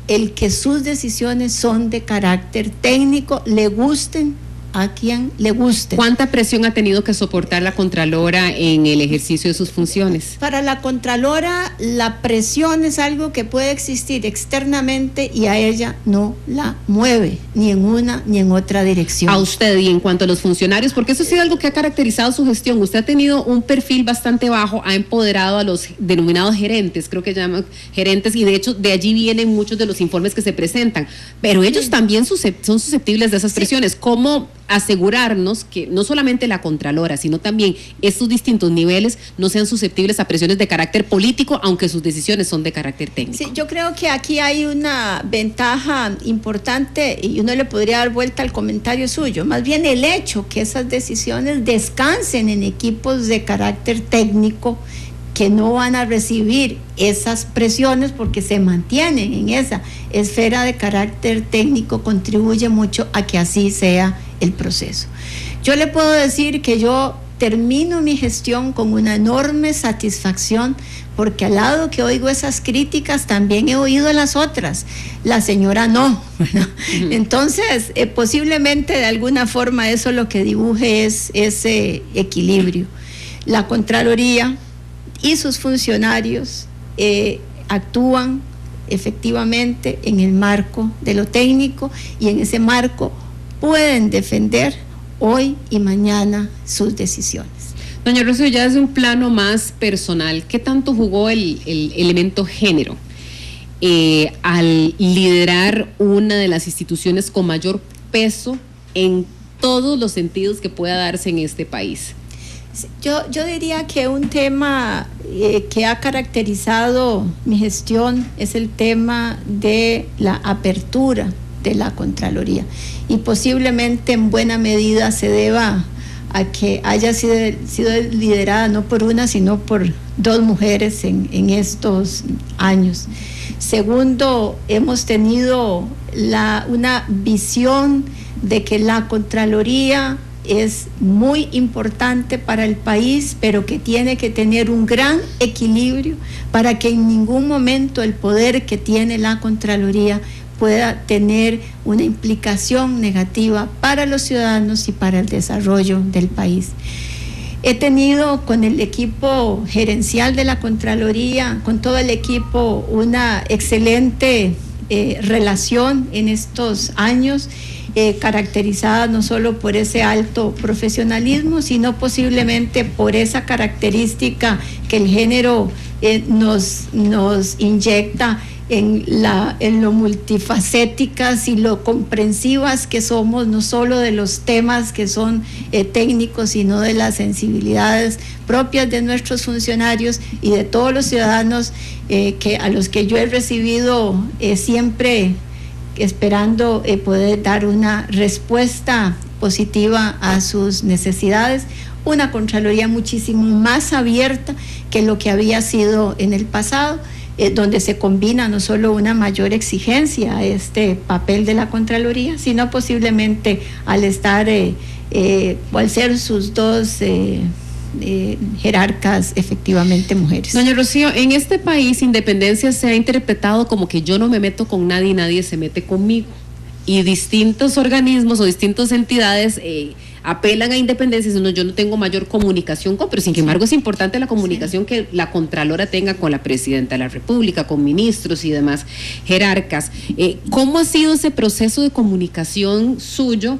el que sus decisiones son de carácter técnico, le gusten a quien le guste. ¿Cuánta presión ha tenido que soportar la Contralora en el ejercicio de sus funciones? Para la Contralora, la presión es algo que puede existir externamente y a ella no la mueve, ni en una ni en otra dirección. A usted, y en cuanto a los funcionarios, porque eso ha sido algo que ha caracterizado su gestión. Usted ha tenido un perfil bastante bajo, ha empoderado a los denominados gerentes, creo que llaman gerentes, y de hecho de allí vienen muchos de los informes que se presentan, pero ellos también son susceptibles de esas presiones. ¿Cómo asegurarnos que no solamente la Contralora, sino también estos distintos niveles no sean susceptibles a presiones de carácter político, aunque sus decisiones son de carácter técnico? Sí, yo creo que aquí hay una ventaja importante y uno le podría dar vuelta al comentario suyo, más bien el hecho que esas decisiones descansen en equipos de carácter técnico que no van a recibir esas presiones porque se mantienen en esa esfera de carácter técnico, contribuye mucho a que así sea el proceso. Yo le puedo decir que yo termino mi gestión con una enorme satisfacción porque al lado que oigo esas críticas también he oído las otras, la señora no, ¿verdad? Entonces posiblemente de alguna forma eso lo que dibuje es ese equilibrio. La Contraloría y sus funcionarios actúan efectivamente en el marco de lo técnico y en ese marco pueden defender hoy y mañana sus decisiones. Doña Rocío, ya desde un plano más personal, ¿qué tanto jugó el elemento género al liderar una de las instituciones con mayor peso en todos los sentidos que pueda darse en este país? Yo diría que un tema que ha caracterizado mi gestión es el tema de la apertura de la Contraloría y posiblemente en buena medida se deba a que haya sido liderada no por una sino por dos mujeres en estos años. Segundo, hemos tenido una visión de que la Contraloría es muy importante para el país, pero que tiene que tener un gran equilibrio para que en ningún momento el poder que tiene la Contraloría pueda tener una implicación negativa para los ciudadanos y para el desarrollo del país. He tenido con el equipo gerencial de la Contraloría, con todo el equipo, una excelente relación en estos años, caracterizada no solo por ese alto profesionalismo, sino posiblemente por esa característica que el género nos inyecta en lo multifacéticas y lo comprensivas que somos, no solo de los temas que son técnicos, sino de las sensibilidades propias de nuestros funcionarios y de todos los ciudadanos a los que yo he recibido siempre esperando poder dar una respuesta positiva a sus necesidades, una Contraloría muchísimo más abierta que lo que había sido en el pasado, donde se combina no solo una mayor exigencia a este papel de la Contraloría, sino posiblemente al estar, o al ser sus dos jerarcas efectivamente mujeres. Doña Rocío, en este país independencia se ha interpretado como que yo no me meto con nadie y nadie se mete conmigo. Y distintos organismos o distintas entidades apelan a independencia, diciendo yo no tengo mayor comunicación con, pero sin embargo es importante la comunicación que la Contralora tenga con la Presidenta de la República, con ministros y demás jerarcas. ¿Cómo ha sido ese proceso de comunicación suyo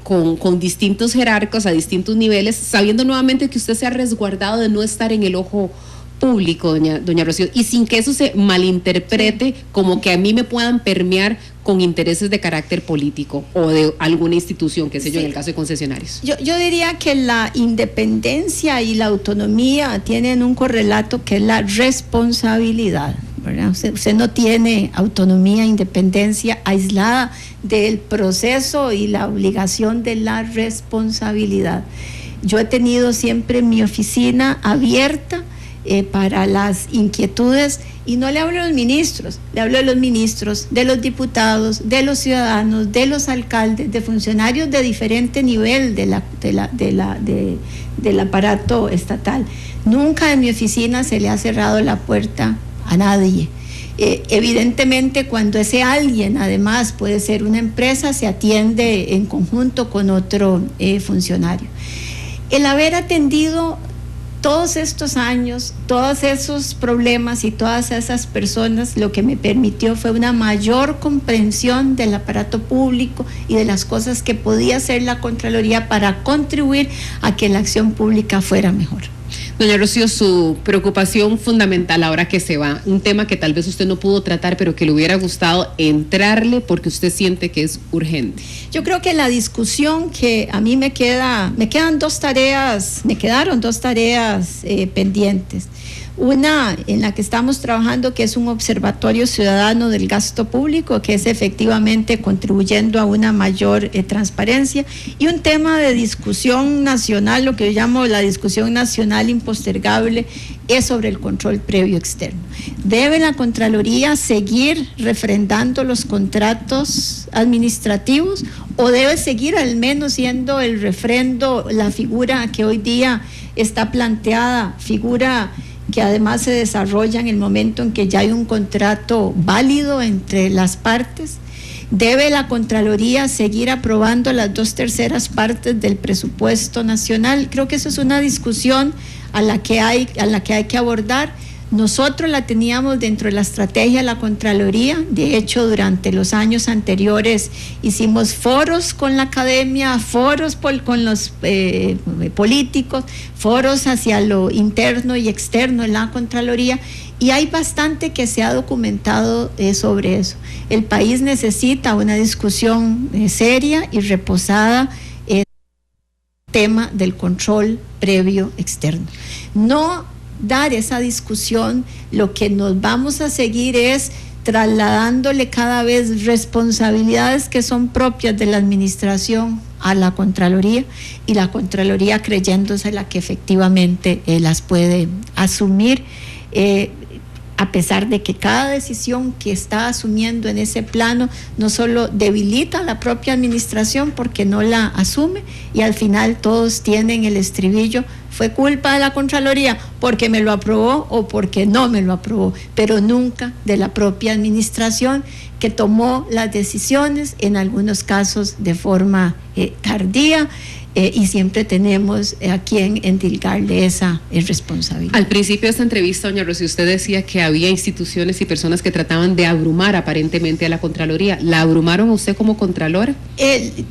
con distintos jerarcas a distintos niveles, sabiendo nuevamente que usted se ha resguardado de no estar en el ojo público, doña Rocío, y sin que eso se malinterprete como que a mí me puedan permear con intereses de carácter político o de alguna institución, qué sé yo, en el caso de concesionarios? Yo diría que la independencia y la autonomía tienen un correlato que es la responsabilidad, ¿verdad? Usted no tiene autonomía e independencia aislada del proceso y la obligación de la responsabilidad. Yo he tenido siempre mi oficina abierta para las inquietudes, y no le hablo a los ministros, le hablo a los ministros, de los diputados, de los ciudadanos, de los alcaldes, de funcionarios de diferente nivel del aparato estatal. Nunca en mi oficina se le ha cerrado la puerta a nadie. Evidentemente, cuando ese alguien además puede ser una empresa, se atiende en conjunto con otro funcionario. El haber atendido todos estos años, todos esos problemas y todas esas personas, lo que me permitió fue una mayor comprensión del aparato público y de las cosas que podía hacer la Contraloría para contribuir a que la acción pública fuera mejor. Doña Rocío, su preocupación fundamental ahora que se va, un tema que tal vez usted no pudo tratar, pero que le hubiera gustado entrarle porque usted siente que es urgente. Yo creo que la discusión que a mí me quedaron dos tareas pendientes. Una en la que estamos trabajando, que es un observatorio ciudadano del gasto público, que es efectivamente contribuyendo a una mayor transparencia, y un tema de discusión nacional, lo que yo llamo la discusión nacional impostergable, es sobre el control previo externo. ¿Debe la Contraloría seguir refrendando los contratos administrativos o debe seguir al menos siendo el refrendo la figura que hoy día está planteada, figura que además se desarrolla en el momento en que ya hay un contrato válido entre las partes? ¿Debe la Contraloría seguir aprobando las 2/3 partes del presupuesto nacional? Creo que eso es una discusión a la que hay que abordar. Nosotros la teníamos dentro de la estrategia de la Contraloría. De hecho, durante los años anteriores hicimos foros con la academia, foros con los políticos, foros hacia lo interno y externo de la Contraloría, y hay bastante que se ha documentado sobre eso. El país necesita una discusión seria y reposada tema del control previo externo. No dar esa discusión, lo que nos vamos a seguir es trasladándole cada vez responsabilidades que son propias de la administración a la Contraloría, y la Contraloría creyéndose la que efectivamente las puede asumir, a pesar de que cada decisión que está asumiendo en ese plano no solo debilita a la propia administración porque no la asume, y al final todos tienen el estribillo: fue culpa de la Contraloría porque me lo aprobó o porque no me lo aprobó, pero nunca de la propia administración, que tomó las decisiones, en algunos casos de forma tardía, y siempre tenemos a quien endilgarle esa responsabilidad. Al principio de esta entrevista, doña Rocío, usted decía que había instituciones y personas que trataban de abrumar aparentemente a la Contraloría. ¿La abrumaron a usted como Contralora?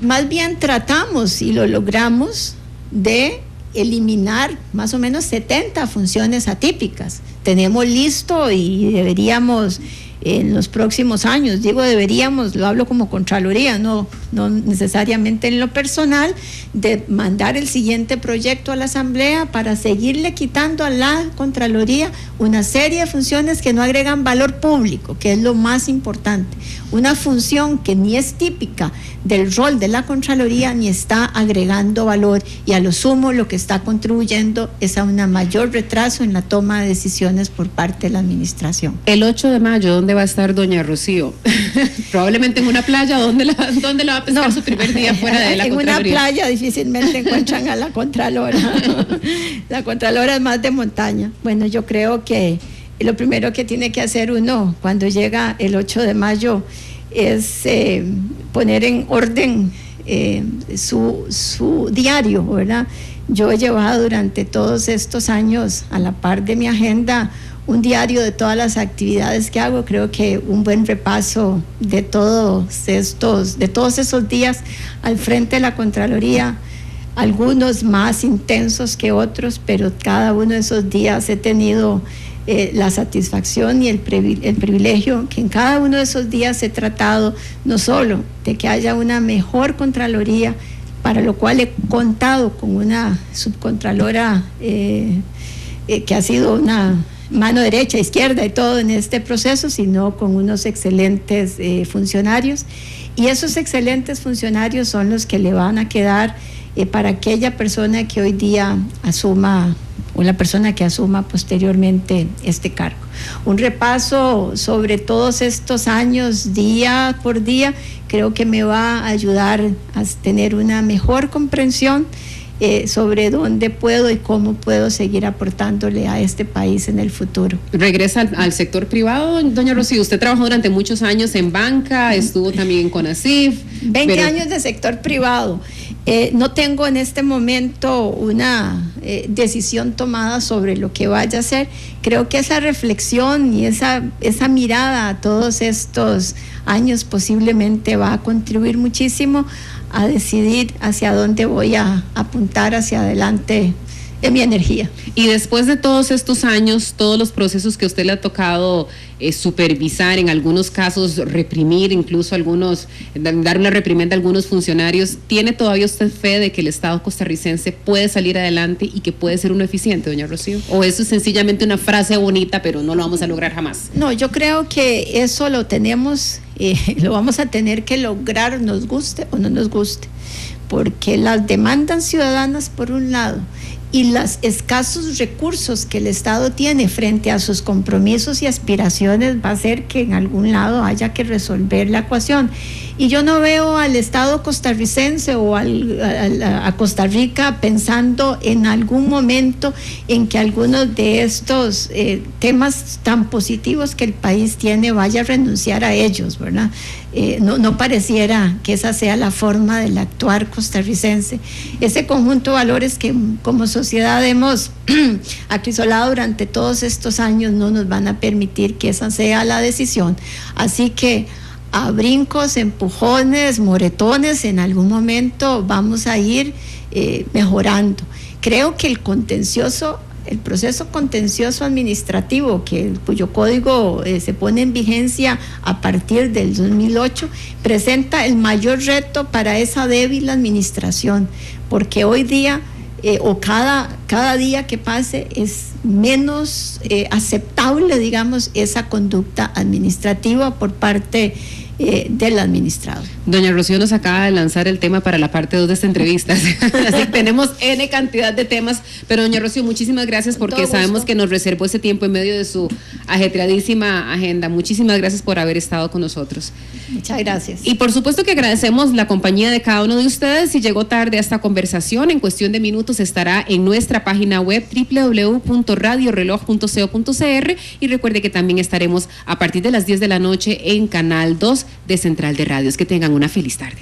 Más bien tratamos y lo logramos de eliminar más o menos 70 funciones atípicas. Tenemos listo, y deberíamos en los próximos años, digo deberíamos, lo hablo como Contraloría, no necesariamente en lo personal, de mandar el siguiente proyecto a la Asamblea para seguirle quitando a la Contraloría una serie de funciones que no agregan valor público, que es lo más importante. una función que ni es típica del rol de la Contraloría ni está agregando valor, y a lo sumo lo que está contribuyendo es a un mayor retraso en la toma de decisiones por parte de la administración. El 8 de mayo, ¿dónde va a estar doña Rocío? Probablemente en una playa. ¿Dónde la va a pescar su primer día fuera de la Contraloría? En una playa difícilmente encuentran a la Contralora. La Contralora es más de montaña. Bueno, yo creo que lo primero que tiene que hacer uno cuando llega el 8 de mayo es poner en orden su diario, ¿verdad? Yo he llevado durante todos estos años, a la par de mi agenda, un diario de todas las actividades que hago. Creo que un buen repaso de todos esos días al frente de la Contraloría, algunos más intensos que otros, pero cada uno de esos días he tenido la satisfacción y el privilegio que en cada uno de esos días he tratado no solo de que haya una mejor Contraloría, para lo cual he contado con una subcontralora que ha sido una mano derecha, izquierda y todo en este proceso, sino con unos excelentes funcionarios, y esos excelentes funcionarios son los que le van a quedar para aquella persona que hoy día asuma, o la persona que asuma posteriormente este cargo. Un repaso sobre todos estos años, día por día, creo que me va a ayudar a tener una mejor comprensión sobre dónde puedo y cómo puedo seguir aportándole a este país en el futuro. Regresa al sector privado, doña Rocío. Usted trabajó durante muchos años en banca, estuvo también en CONACYF. 20 años de sector privado. No tengo en este momento una decisión tomada sobre lo que vaya a hacer. Creo que esa reflexión y esa mirada a todos estos años posiblemente va a contribuir muchísimo a decidir hacia dónde voy a apuntar hacia adelante en mi energía. Y después de todos estos años, todos los procesos que a usted le ha tocado supervisar, en algunos casos reprimir, incluso algunos, dar una reprimenda a algunos funcionarios, ¿tiene todavía usted fe de que el Estado costarricense puede salir adelante y que puede ser uno eficiente, doña Rocío? ¿O eso es sencillamente una frase bonita, pero no lo vamos a lograr jamás? No, yo creo que eso lo tenemos, lo vamos a tener que lograr, nos guste o no nos guste, porque las demandas ciudadanas, por un lado, y los escasos recursos que el Estado tiene frente a sus compromisos y aspiraciones, va a hacer que en algún lado haya que resolver la ecuación. Y yo no veo al Estado costarricense o a Costa Rica pensando en algún momento en que algunos de estos temas tan positivos que el país tiene vaya a renunciar a ellos, ¿verdad? No pareciera que esa sea la forma del actuar costarricense. Ese conjunto de valores que como sociedad hemos acrisolado durante todos estos años no nos van a permitir que esa sea la decisión. Así que a brincos, empujones, moretones, en algún momento vamos a ir mejorando. Creo que el proceso contencioso administrativo, cuyo código se pone en vigencia a partir del 2008, presenta el mayor reto para esa débil administración, porque hoy día o cada día que pase es menos aceptable, digamos, esa conducta administrativa por parte del administrado. Doña Rocío nos acaba de lanzar el tema para la parte 2 de esta entrevista. Así que tenemos N cantidad de temas, pero doña Rocío, muchísimas gracias porque sabemos que nos reservó ese tiempo en medio de su ajetreadísima agenda. Muchísimas gracias por haber estado con nosotros. Muchas gracias. Y por supuesto que agradecemos la compañía de cada uno de ustedes. Si llegó tarde a esta conversación, en cuestión de minutos estará en nuestra página web www.radioreloj.co.cr, y recuerde que también estaremos a partir de las 10 de la noche en Canal 2 de Central de Radios. Que tengan una feliz tarde.